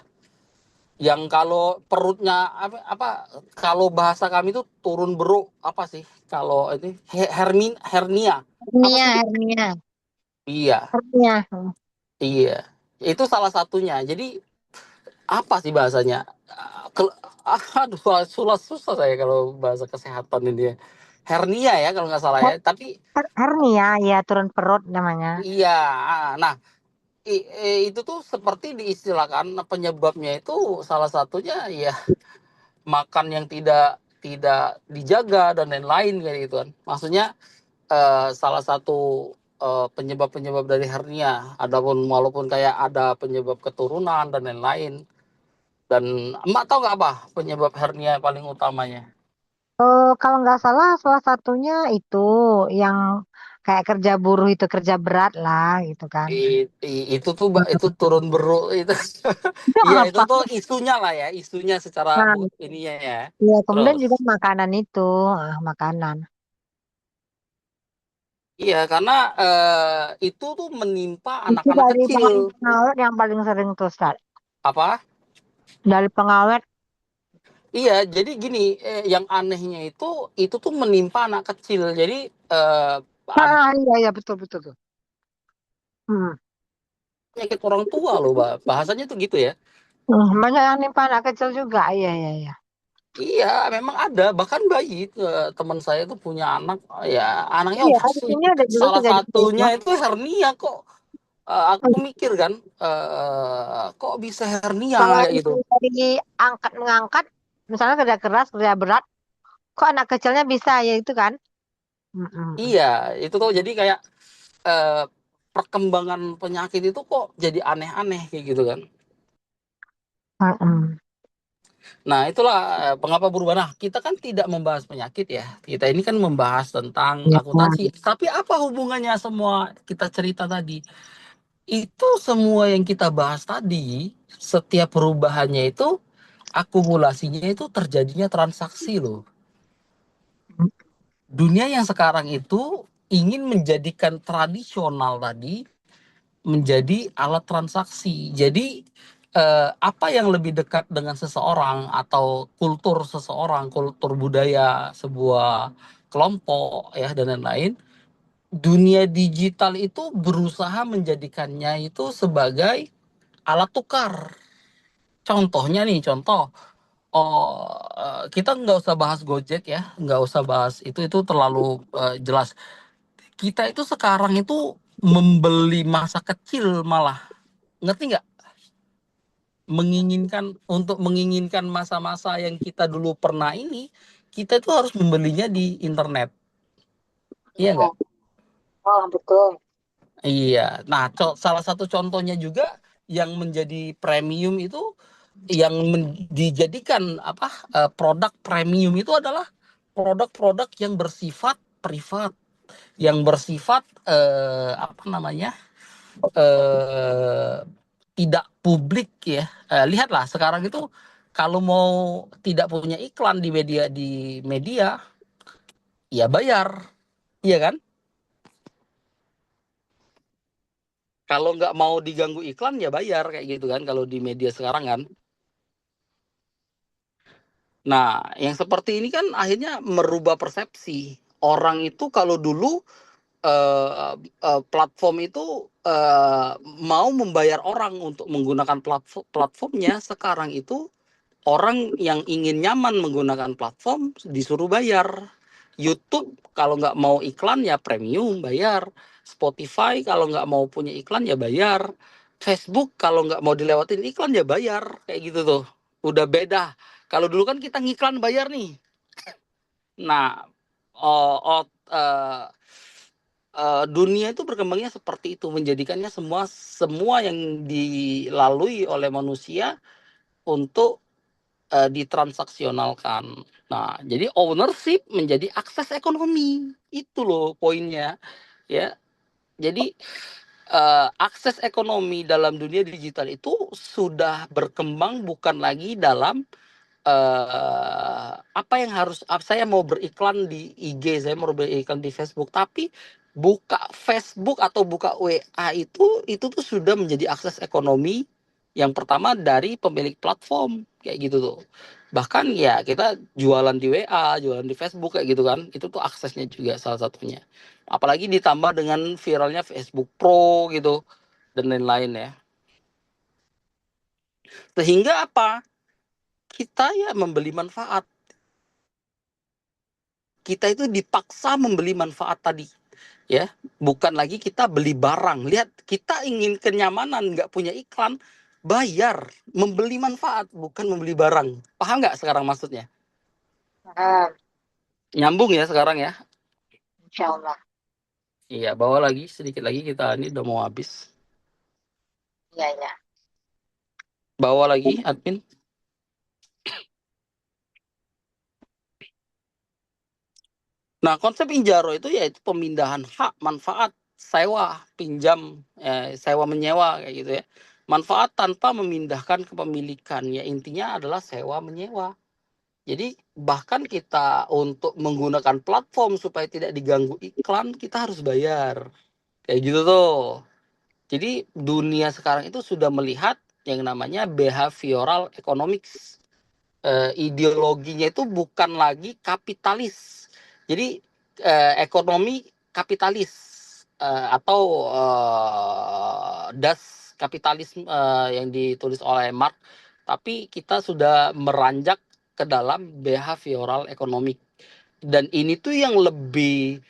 yang kalau perutnya apa kalau bahasa kami itu turun beruk, apa sih kalau ini, hernia apa Hernia, sih? hernia, Iya, hernia. iya, itu salah satunya. Jadi apa sih bahasanya? Aduh, susah susah saya kalau bahasa kesehatan ini ya. Hernia ya kalau nggak salah ya. Tapi Hernia, ya turun perut namanya. iya, nah itu tuh seperti diistilahkan penyebabnya itu salah satunya ya makan yang tidak tidak dijaga dan lain-lain kayak gitu kan. Maksudnya salah satu penyebab-penyebab dari hernia. Adapun walaupun kayak ada penyebab keturunan dan lain-lain. Dan emak tahu nggak apa penyebab hernia paling utamanya? Kalau nggak salah, salah satunya itu yang kayak kerja buruh itu kerja berat lah gitu kan. Itu tuh itu turun beruk itu. Itu Iya, itu apa? tuh isunya lah ya, isunya secara Nah, ininya ya. ya kemudian Terus juga makanan itu, makanan. iya, karena itu tuh menimpa Itu anak-anak dari kecil. pengawet yang paling sering tuh, Ustaz. Apa? Dari pengawet. Iya, jadi gini, yang anehnya itu tuh menimpa anak kecil. Jadi Iya, iya, betul, betul tuh. Hmm. penyakit orang tua loh, Mbak. Bahasanya tuh gitu ya. Banyak yang nimpa anak kecil juga. Iya, iya, iya. Iya, memang ada. Bahkan bayi, teman saya tuh punya anak, ya anaknya Iya, di sini ada juga salah kejadian satunya itu. itu hernia kok. Aku mikir kan, kok bisa hernia Kalau kayak gitu. itu dari angkat mengangkat, misalnya kerja keras, kerja berat, kok anak kecilnya bisa ya itu kan? Mm-mm. Iya, itu tuh jadi kayak eh, perkembangan penyakit itu kok jadi aneh-aneh kayak gitu kan. Mm-mm. Nah, itulah pengapa berubah. Nah, kita kan tidak membahas penyakit ya. Kita ini kan membahas tentang Ya. akuntansi. Tapi apa hubungannya semua kita cerita tadi? Itu semua yang kita bahas tadi, setiap perubahannya itu akumulasinya itu terjadinya transaksi loh. Dunia yang sekarang itu ingin menjadikan tradisional tadi menjadi alat transaksi. Jadi apa yang lebih dekat dengan seseorang atau kultur seseorang, kultur budaya sebuah kelompok ya dan lain-lain, dunia digital itu berusaha menjadikannya itu sebagai alat tukar. Contohnya nih, contoh, kita nggak usah bahas Gojek ya, nggak usah bahas itu terlalu jelas. Kita itu sekarang itu membeli masa kecil malah, ngerti nggak? Menginginkan masa-masa yang kita dulu pernah ini, kita itu harus membelinya di internet, iya nggak? Oh, oh, betul. Iya. Nah, salah satu contohnya juga yang menjadi premium itu, yang dijadikan apa, produk premium itu adalah produk-produk yang bersifat privat, yang bersifat apa namanya, eh, tidak publik ya. Lihatlah sekarang itu kalau mau tidak punya iklan di media ya bayar, iya kan? Kalau nggak mau diganggu iklan ya bayar kayak gitu kan kalau di media sekarang kan. Nah, yang seperti ini kan akhirnya merubah persepsi. Orang itu kalau dulu platform itu mau membayar orang untuk menggunakan platformnya. Sekarang itu orang yang ingin nyaman menggunakan platform disuruh bayar. YouTube kalau nggak mau iklan ya premium bayar. Spotify kalau nggak mau punya iklan ya bayar. Facebook kalau nggak mau dilewatin iklan ya bayar. Kayak gitu tuh. Udah beda. Kalau dulu kan kita ngiklan bayar nih. Nah, dunia itu berkembangnya seperti itu, menjadikannya semua yang dilalui oleh manusia untuk ditransaksionalkan. Nah, jadi ownership menjadi akses ekonomi. Itu loh poinnya, ya. Jadi akses ekonomi dalam dunia digital itu sudah berkembang bukan lagi dalam apa yang harus saya mau beriklan di IG, saya mau beriklan di Facebook, tapi buka Facebook atau buka WA itu tuh sudah menjadi akses ekonomi yang pertama dari pemilik platform kayak gitu tuh. Bahkan ya kita jualan di WA, jualan di Facebook kayak gitu kan, itu tuh aksesnya juga salah satunya. Apalagi ditambah dengan viralnya Facebook Pro gitu dan lain-lain ya. Sehingga apa? Kita ya membeli manfaat. Kita itu dipaksa membeli manfaat tadi, ya. Bukan lagi kita beli barang. Lihat, kita ingin kenyamanan, nggak punya iklan, bayar, membeli manfaat, bukan membeli barang. Paham nggak sekarang maksudnya? Nyambung ya sekarang ya? Insya Allah. Iya, bawa lagi, sedikit lagi kita ini udah mau habis. Iya, iya. Bawa lagi, admin. Nah, konsep Injaro itu yaitu pemindahan hak manfaat sewa, pinjam, sewa menyewa kayak gitu ya. Manfaat tanpa memindahkan kepemilikan. Ya intinya adalah sewa menyewa. Jadi bahkan kita untuk menggunakan platform supaya tidak diganggu iklan, kita harus bayar. Kayak gitu tuh. Jadi dunia sekarang itu sudah melihat yang namanya behavioral economics. Ideologinya itu bukan lagi kapitalis. Jadi ekonomi kapitalis atau das kapitalisme yang ditulis oleh Marx, tapi kita sudah meranjak ke dalam behavioral economic. Dan ini tuh yang lebih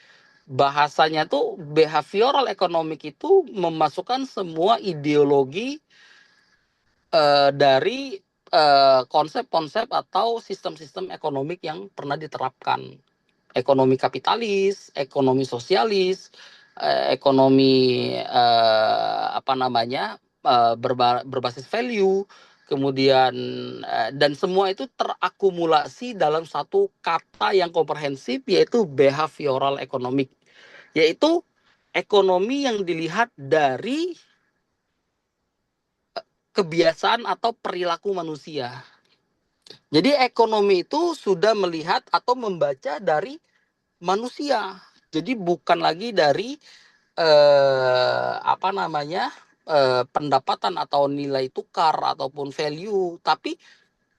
bahasanya tuh behavioral economic itu memasukkan semua ideologi dari konsep-konsep atau sistem-sistem ekonomik yang pernah diterapkan. Ekonomi kapitalis, ekonomi sosialis, ekonomi berbasis value, kemudian dan semua itu terakumulasi dalam satu kata yang komprehensif yaitu behavioral economic, yaitu ekonomi yang dilihat dari kebiasaan atau perilaku manusia. Jadi ekonomi itu sudah melihat atau membaca dari manusia. Jadi bukan lagi dari pendapatan atau nilai tukar ataupun value, tapi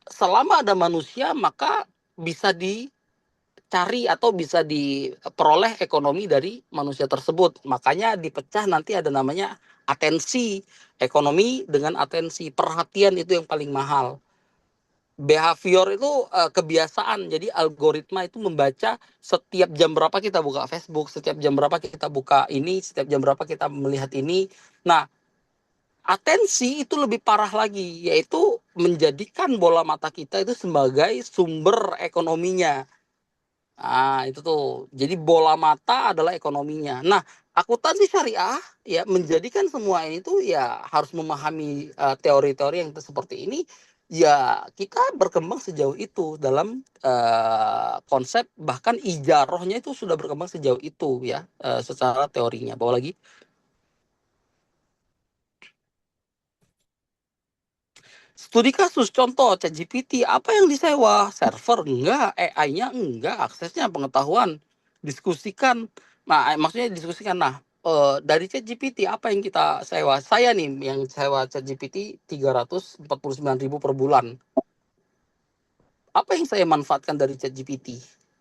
selama ada manusia maka bisa dicari atau bisa diperoleh ekonomi dari manusia tersebut. Makanya dipecah nanti ada namanya atensi, ekonomi dengan atensi, perhatian itu yang paling mahal. Behavior itu kebiasaan. Jadi algoritma itu membaca setiap jam berapa kita buka Facebook, setiap jam berapa kita buka ini, setiap jam berapa kita melihat ini. Nah, atensi itu lebih parah lagi, yaitu menjadikan bola mata kita itu sebagai sumber ekonominya. Nah, itu tuh. Jadi bola mata adalah ekonominya. Nah, akuntansi syariah ya menjadikan semua ini tuh ya harus memahami teori-teori yang seperti ini. Ya, kita berkembang sejauh itu dalam konsep, bahkan ijarohnya itu sudah berkembang sejauh itu ya secara teorinya. Bawa lagi. Studi kasus contoh ChatGPT, apa yang disewa? Server enggak, AI-nya enggak, aksesnya pengetahuan. Diskusikan. Nah, maksudnya diskusikan. Nah, dari ChatGPT apa yang kita sewa? Saya nih yang sewa ChatGPT 349.000 per bulan. Apa yang saya manfaatkan dari ChatGPT?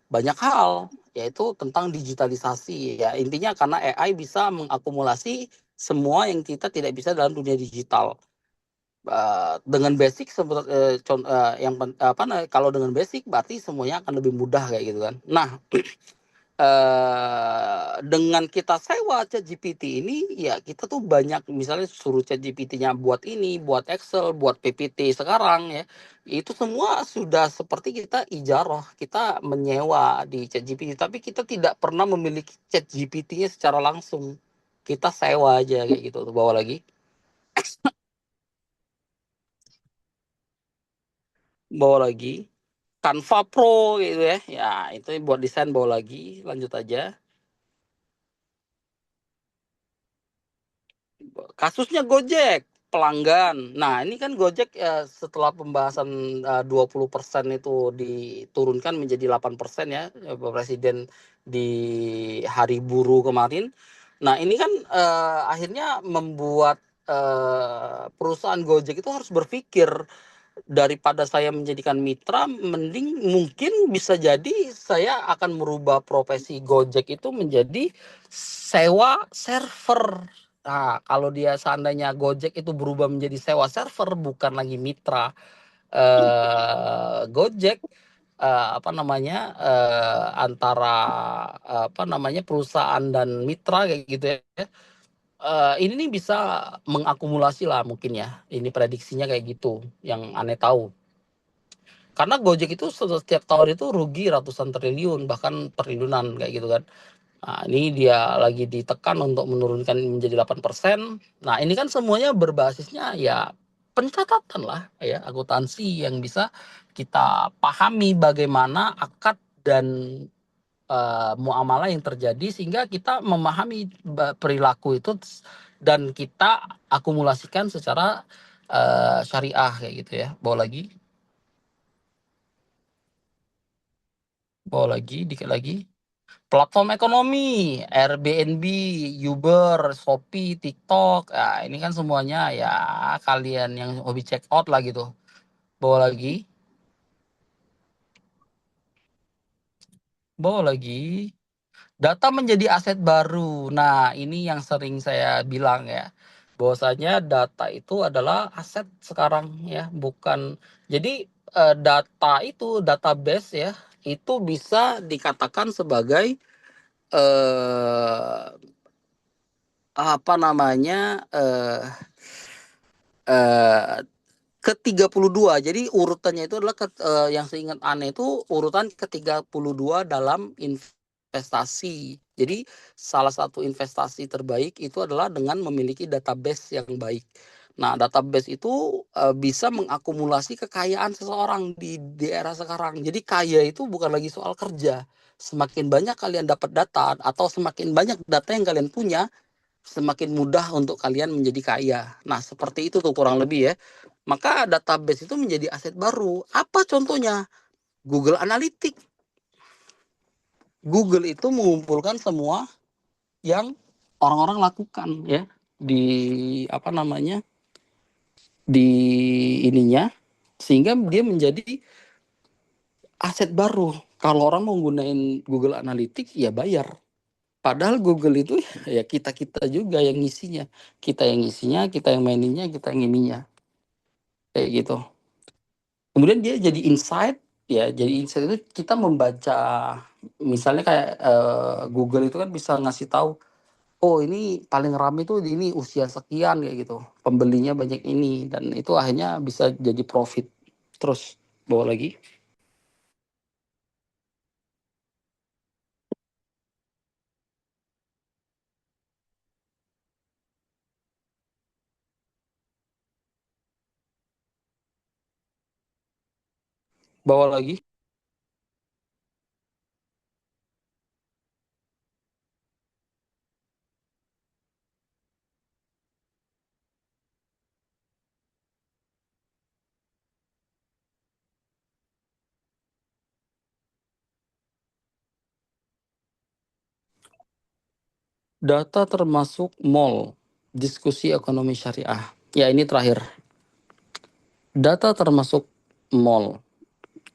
banyak hal, yaitu tentang digitalisasi ya. Intinya karena AI bisa mengakumulasi semua yang kita tidak bisa dalam dunia digital. Dengan basic kalau dengan basic berarti semuanya akan lebih mudah kayak gitu kan. Nah, dengan kita sewa ChatGPT ini ya kita tuh banyak misalnya suruh ChatGPT-nya buat ini, buat Excel, buat PPT sekarang ya. Itu semua sudah seperti kita ijarah, kita menyewa di ChatGPT tapi kita tidak pernah memiliki ChatGPT-nya secara langsung. Kita sewa aja kayak gitu. Tuh bawa lagi. Bawa lagi. Canva Pro gitu ya. Ya, itu buat desain bawa lagi. Lanjut aja. Kasusnya Gojek pelanggan. Nah, ini kan Gojek setelah pembahasan 20% itu diturunkan menjadi 8% ya, Presiden di Hari Buruh kemarin. Nah, ini kan akhirnya membuat perusahaan Gojek itu harus berpikir, daripada saya menjadikan mitra, mending mungkin bisa jadi saya akan merubah profesi Gojek itu menjadi sewa server. Nah, kalau dia seandainya Gojek itu berubah menjadi sewa server, bukan lagi mitra Gojek, antara perusahaan dan mitra kayak gitu ya. Ini nih bisa mengakumulasi lah mungkin ya. Ini prediksinya kayak gitu, yang aneh tahu. Karena Gojek itu setiap tahun itu rugi ratusan triliun, bahkan triliunan kayak gitu kan. Nah, ini dia lagi ditekan untuk menurunkan menjadi 8%. Nah, ini kan semuanya berbasisnya ya pencatatan lah ya, akuntansi yang bisa kita pahami bagaimana akad dan muamalah yang terjadi sehingga kita memahami perilaku itu dan kita akumulasikan secara syariah kayak gitu ya. Bawa lagi dikit lagi. Platform ekonomi, Airbnb, Uber, Shopee, TikTok. Nah, ini kan semuanya ya kalian yang hobi check out lah gitu. Bawa lagi. Bawa lagi. Data menjadi aset baru. Nah, ini yang sering saya bilang ya. Bahwasanya data itu adalah aset sekarang ya, bukan. Jadi data itu, database ya, itu bisa dikatakan sebagai eh apa namanya eh eh ke-32. Jadi urutannya itu adalah yang seingat aneh itu urutan ke-32 dalam investasi. Jadi salah satu investasi terbaik itu adalah dengan memiliki database yang baik. Nah, database itu bisa mengakumulasi kekayaan seseorang di era sekarang. Jadi kaya itu bukan lagi soal kerja. Semakin banyak kalian dapat data atau semakin banyak data yang kalian punya, semakin mudah untuk kalian menjadi kaya. Nah, seperti itu tuh kurang lebih ya. Maka database itu menjadi aset baru. Apa contohnya? Google Analytics. Google itu mengumpulkan semua yang orang-orang lakukan ya di apa namanya? Di ininya, sehingga dia menjadi aset baru. Kalau orang mau gunain Google Analytics ya bayar. Padahal Google itu ya kita-kita juga yang ngisinya. Kita yang ngisinya, kita yang maininnya, kita yang ininya. Kayak gitu. Kemudian dia jadi insight ya, jadi insight itu kita membaca misalnya kayak Google itu kan bisa ngasih tahu, oh ini paling ramai tuh di ini usia sekian kayak gitu, pembelinya banyak ini, dan itu akhirnya bisa jadi profit. Terus bawa lagi, bawa lagi. Data termasuk mall, diskusi ekonomi syariah. Ya ini terakhir. Data termasuk mall.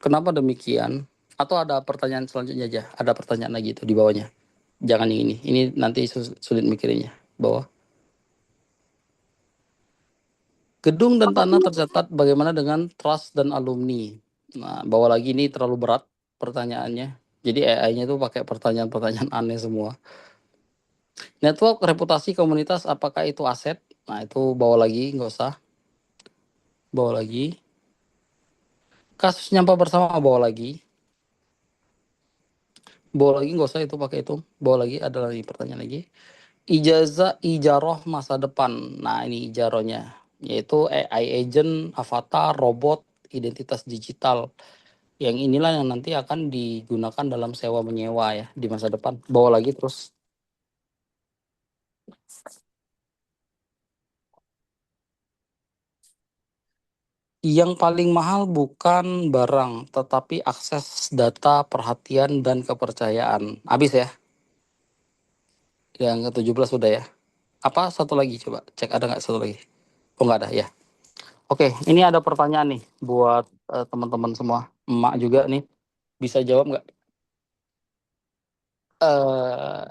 Kenapa demikian? Atau ada pertanyaan selanjutnya aja? Ada pertanyaan lagi itu di bawahnya. Jangan yang ini. Ini nanti sulit mikirinnya. Bawah. Gedung dan tanah tercatat bagaimana dengan trust dan alumni. Nah, bawah lagi ini terlalu berat pertanyaannya. Jadi AI-nya tuh pakai pertanyaan-pertanyaan aneh semua. Network, reputasi, komunitas, apakah itu aset? Nah, itu bawa lagi, nggak usah. Bawa lagi. Kasus nyampah bersama, bawa lagi. Bawa lagi, nggak usah itu pakai itu. Bawa lagi, ada lagi pertanyaan lagi. Ijazah, ijaroh masa depan. Nah, ini ijarohnya. Yaitu AI agent, avatar, robot, identitas digital. Yang inilah yang nanti akan digunakan dalam sewa menyewa ya di masa depan. Bawa lagi terus. Yang paling mahal bukan barang, tetapi akses data, perhatian, dan kepercayaan. Habis ya? Yang ke-17 sudah ya? Apa satu lagi? Coba cek ada nggak satu lagi? Oh nggak ada ya? Oke, ini ada pertanyaan nih buat teman-teman semua. Emak juga nih, bisa jawab nggak? Eh,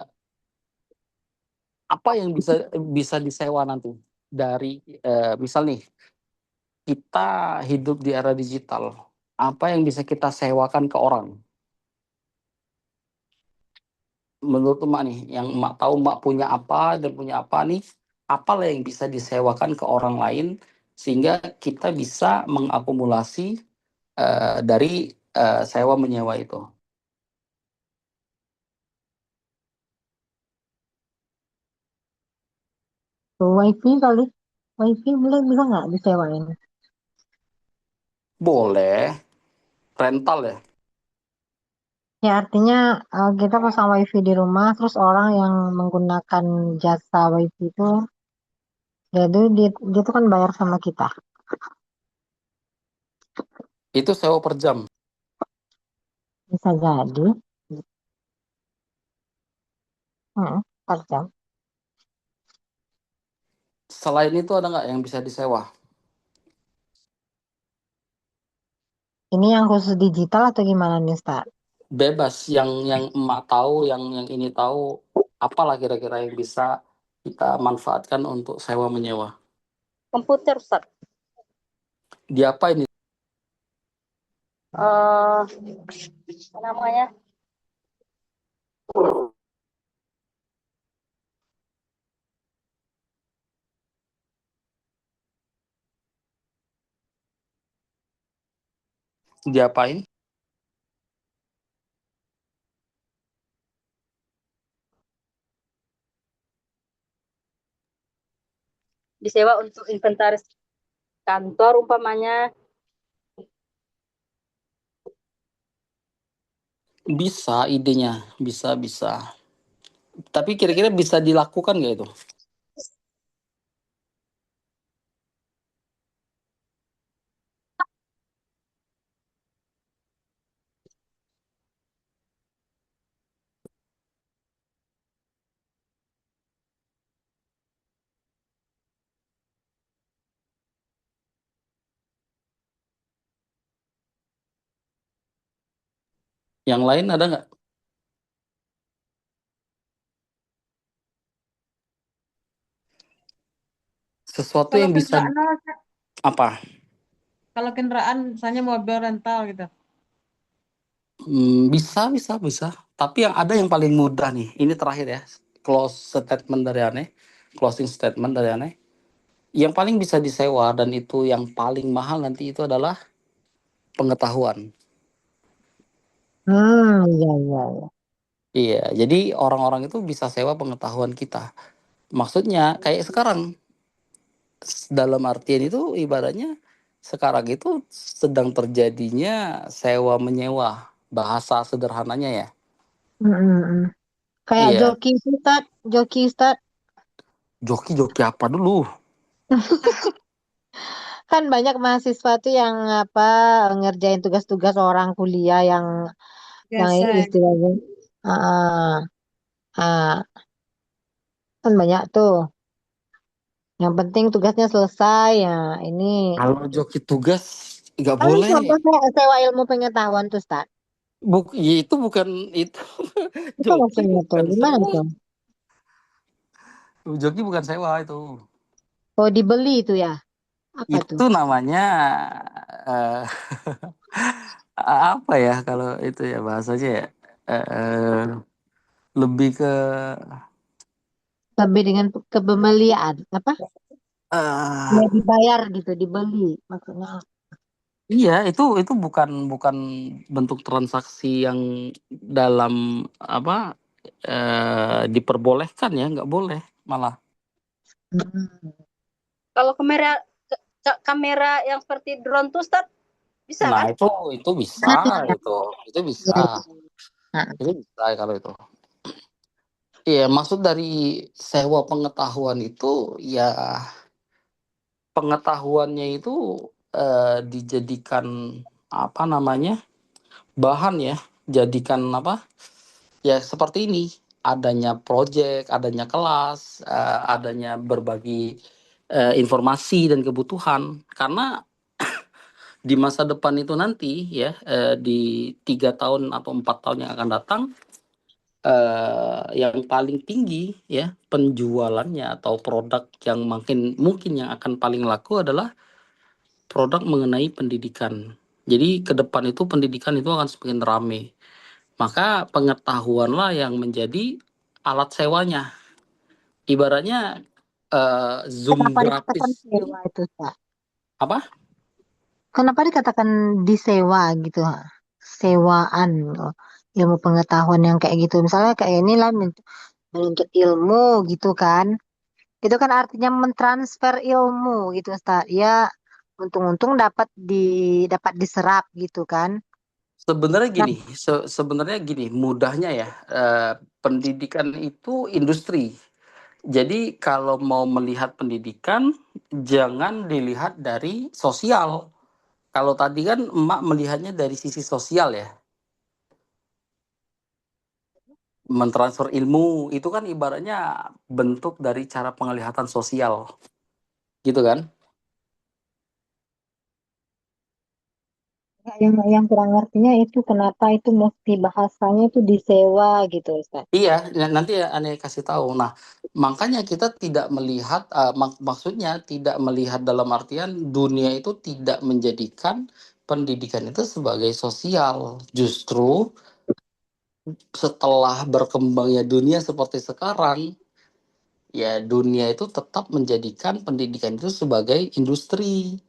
apa yang bisa bisa disewa nanti? Dari misal nih, kita hidup di era digital. Apa yang bisa kita sewakan ke orang? Menurut emak nih, yang emak tahu emak punya apa dan punya apa nih, apalah yang bisa disewakan ke orang lain sehingga kita bisa mengakumulasi dari sewa menyewa itu. Wifi kali. Wifi boleh bisa nggak disewain? Boleh, rental ya. Ya artinya kita pasang wifi di rumah, terus orang yang menggunakan jasa wifi itu, jadi dia tuh kan bayar sama kita. Itu sewa per jam. Bisa jadi. Per jam. Selain itu ada nggak yang bisa disewa? Ini yang khusus digital atau gimana nih, Ustaz? Bebas, yang emak tahu, yang ini tahu, apalah kira-kira yang bisa kita manfaatkan untuk sewa menyewa. Komputer, Ustaz. Diapain ini? Apa namanya? Diapain? Disewa untuk inventaris kantor umpamanya. Bisa idenya, bisa. Tapi kira-kira bisa dilakukan nggak itu? Yang lain ada nggak? Sesuatu Kalau yang bisa kendaraan, apa? kalau kendaraan misalnya mobil rental gitu. Bisa. Tapi yang ada yang paling mudah nih. Ini terakhir ya. Closing statement dari aneh. Yang paling bisa disewa dan itu yang paling mahal nanti itu adalah pengetahuan. Iya. Iya, jadi orang-orang itu bisa sewa pengetahuan kita. Maksudnya kayak sekarang, dalam artian itu ibaratnya sekarang itu sedang terjadinya sewa menyewa, bahasa sederhananya ya. Mm-mm. Kayak Iya, joki itu, Ustaz. Joki, Ustaz. joki apa dulu? Kan banyak mahasiswa tuh yang apa ngerjain tugas-tugas orang kuliah yang Biasa ya. istilahnya ah, ah, kan banyak tuh. Yang penting tugasnya selesai ya. Ini Kalau joki tugas nggak kan boleh. contoh sewa ilmu pengetahuan tuh, Ustaz. itu bukan itu Itu joki maksudnya tuh bukan gimana sewa. tuh? Joki bukan sewa itu. Oh, dibeli itu ya? Apa tuh? Itu namanya eh, apa ya kalau itu ya bahasanya ya, eh, lebih ke Lebih dengan kepembelian apa? Ya eh, dibayar gitu, dibeli maksudnya. iya itu bukan bukan bentuk transaksi yang dalam apa diperbolehkan ya, nggak boleh malah. Hmm. Kalau kamera yang seperti drone tuh Ustaz, bisa Nah kan? itu bisa, Ah, itu itu bisa, iya, iya. itu bisa kalau itu. Iya, maksud dari sewa pengetahuan itu ya pengetahuannya itu dijadikan apa namanya bahan ya, jadikan apa ya seperti ini, adanya project, adanya kelas, adanya berbagi informasi dan kebutuhan. Karena di masa depan itu nanti ya di 3 tahun atau 4 tahun yang akan datang yang paling tinggi ya penjualannya atau produk yang makin mungkin yang akan paling laku adalah produk mengenai pendidikan. Jadi ke depan itu pendidikan itu akan semakin ramai. Maka pengetahuanlah yang menjadi alat sewanya. Ibaratnya Zoom Kenapa dikatakan gratis ini sewa itu, Kak? apa? Kenapa dikatakan disewa gitu? Ha? Sewaan loh. Ilmu pengetahuan yang kayak gitu. Misalnya kayak inilah menuntut ilmu gitu kan. Itu kan artinya mentransfer ilmu gitu, Ustaz. Ya, untung-untung dapat diserap gitu kan. Sebenarnya Nah, gini, sebenarnya gini, mudahnya ya, pendidikan itu industri. Jadi kalau mau melihat pendidikan, jangan dilihat dari sosial. Kalau tadi kan emak melihatnya dari sisi sosial ya, mentransfer ilmu itu kan ibaratnya bentuk dari cara penglihatan sosial, gitu kan? yang kurang ngertinya itu kenapa itu mesti bahasanya itu disewa gitu, Ustaz. Iya, nanti aneh kasih tahu. Nah, makanya kita tidak melihat, maksudnya tidak melihat dalam artian dunia itu tidak menjadikan pendidikan itu sebagai sosial. Justru setelah berkembangnya dunia seperti sekarang, ya dunia itu tetap menjadikan pendidikan itu sebagai industri.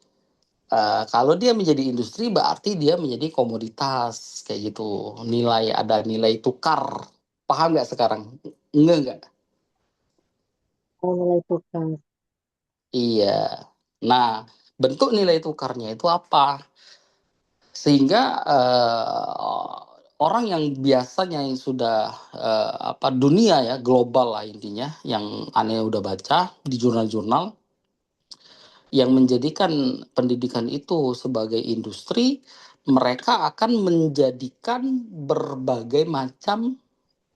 Kalau dia menjadi industri berarti dia menjadi komoditas kayak gitu. Nilai ada nilai tukar. Paham nggak sekarang? Enggak. Oh, nilai tukar. Iya. Nah, bentuk nilai tukarnya itu apa? Sehingga orang yang biasanya yang sudah apa dunia ya global lah intinya yang aneh udah baca di jurnal-jurnal yang menjadikan pendidikan itu sebagai industri, mereka akan menjadikan berbagai macam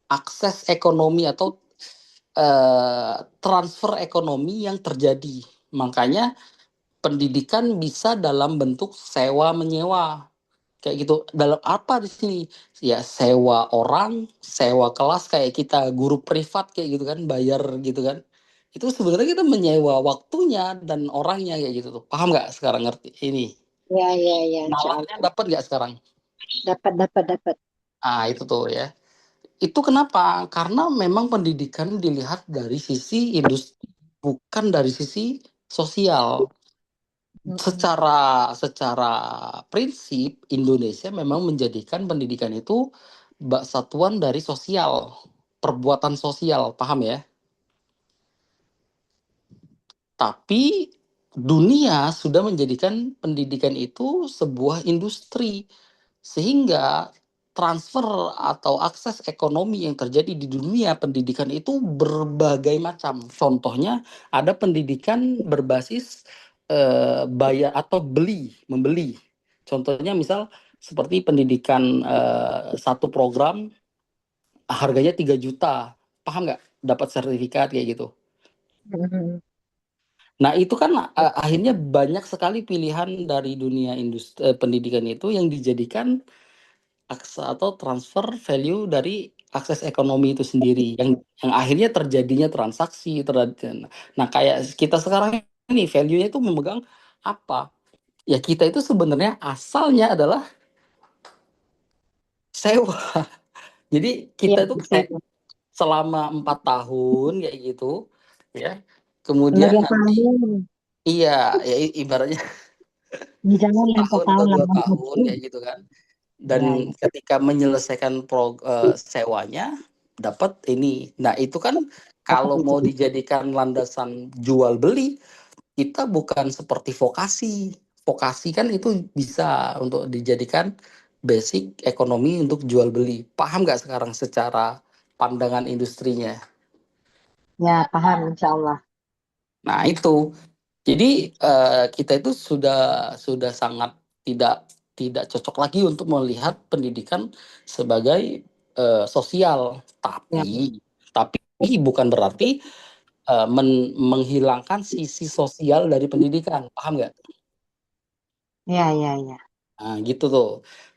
akses ekonomi atau transfer ekonomi yang terjadi. Makanya pendidikan bisa dalam bentuk sewa menyewa kayak gitu. Dalam apa di sini? Ya sewa orang, sewa kelas kayak kita guru privat kayak gitu kan, bayar gitu kan. Itu sebenarnya kita menyewa waktunya dan orangnya kayak gitu tuh. Paham nggak sekarang ngerti ini? Ya, ya, ya, insya Nalarnya Allah. dapat nggak sekarang? Dapat, dapat, dapat. Ah itu tuh ya. Itu kenapa? Karena memang pendidikan dilihat dari sisi industri, bukan dari sisi sosial. Mm-mm. Secara prinsip Indonesia memang menjadikan pendidikan itu satuan dari sosial, perbuatan sosial, paham ya? Tapi dunia sudah menjadikan pendidikan itu sebuah industri, sehingga transfer atau akses ekonomi yang terjadi di dunia pendidikan itu berbagai macam. Contohnya ada pendidikan berbasis bayar atau membeli. Contohnya misal seperti pendidikan satu program harganya 3 juta. Paham nggak? Dapat sertifikat kayak gitu. Mm-mm. Nah, itu kan akhirnya banyak sekali pilihan dari dunia industri pendidikan itu yang dijadikan atau transfer value dari akses ekonomi itu sendiri yang akhirnya terjadinya transaksi. Nah, kayak kita sekarang ini value-nya itu memegang apa? Ya kita itu sebenarnya asalnya adalah sewa. Jadi Iya, kita itu betul. kayak selama 4 tahun kayak gitu, ya. Benar Kemudian nanti, tahun. iya, ya ibaratnya Jangan lah 4 setahun atau tahun lah. 2 tahun kayak gitu kan. Dan Ya, ya. ketika menyelesaikan sewanya dapat ini. Nah, itu kan Dapat kalau mau izin. dijadikan landasan jual beli, kita bukan seperti vokasi. Vokasi kan itu bisa untuk dijadikan basic ekonomi untuk jual beli. Paham nggak sekarang secara pandangan industrinya? Ya, paham insya Allah. Nah, itu. Jadi kita itu sudah sangat tidak tidak cocok lagi untuk melihat pendidikan sebagai sosial. Ya, Tapi bukan berarti menghilangkan sisi sosial dari pendidikan. Paham nggak? ya, ya, ya. Nah, gitu tuh.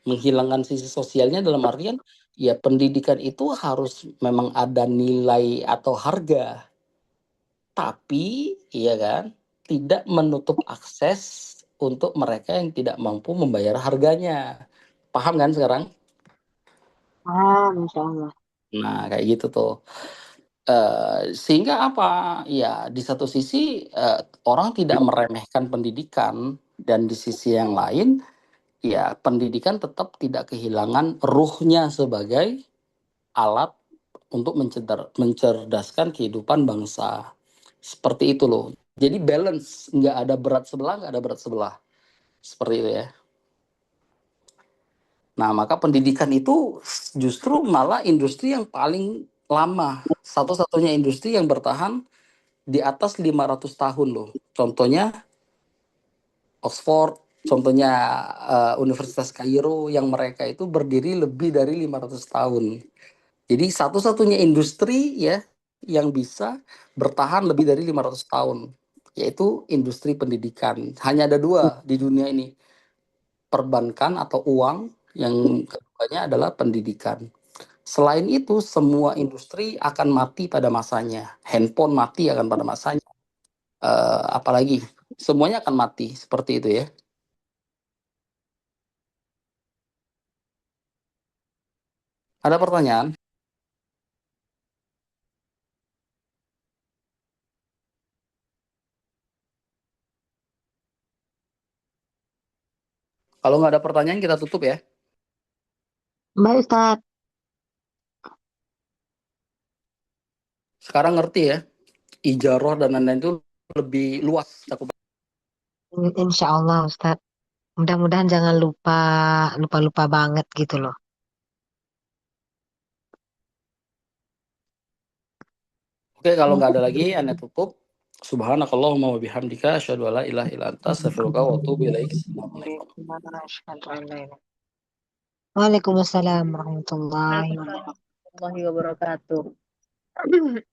Menghilangkan sisi sosialnya dalam artian ya pendidikan itu harus memang ada nilai atau harga, tapi iya kan tidak menutup akses untuk mereka yang tidak mampu membayar harganya. Paham kan sekarang? Paham insya Allah. Nah, kayak gitu tuh. Sehingga apa? Ya, di satu sisi orang tidak meremehkan pendidikan dan di sisi yang lain ya pendidikan tetap tidak kehilangan ruhnya sebagai alat untuk mencerdaskan kehidupan bangsa. Seperti itu loh. Jadi balance, nggak ada berat sebelah, nggak ada berat sebelah. Seperti itu ya. Nah, maka pendidikan itu justru malah industri yang paling lama. Satu-satunya industri yang bertahan di atas 500 tahun loh. Contohnya Oxford, contohnya Universitas Kairo yang mereka itu berdiri lebih dari 500 tahun. Jadi satu-satunya industri ya yang bisa bertahan lebih dari 500 tahun, yaitu industri pendidikan. Hanya ada dua di dunia ini, perbankan atau uang, yang keduanya adalah pendidikan. Selain itu, semua industri akan mati pada masanya. Handphone mati akan pada masanya. Apalagi, semuanya akan mati, seperti itu ya. Ada pertanyaan? Kalau nggak ada pertanyaan, kita tutup ya. Baik Ustadz. Sekarang ngerti ya, ijaroh dan lain-lain itu lebih luas cakupan. Insya Allah Ustadz. Mudah-mudahan jangan lupa banget gitu loh. Oke, kalau nggak ada lagi, Anda tutup. Subhanakallahumma wa bihamdika asyhadu an la ilaha illa anta astaghfiruka wa atubu ilaik. Assalamualaikum. Waalaikumsalam warahmatullahi Waalaikumsalam warahmatullahi wabarakatuh. wabarakatuh.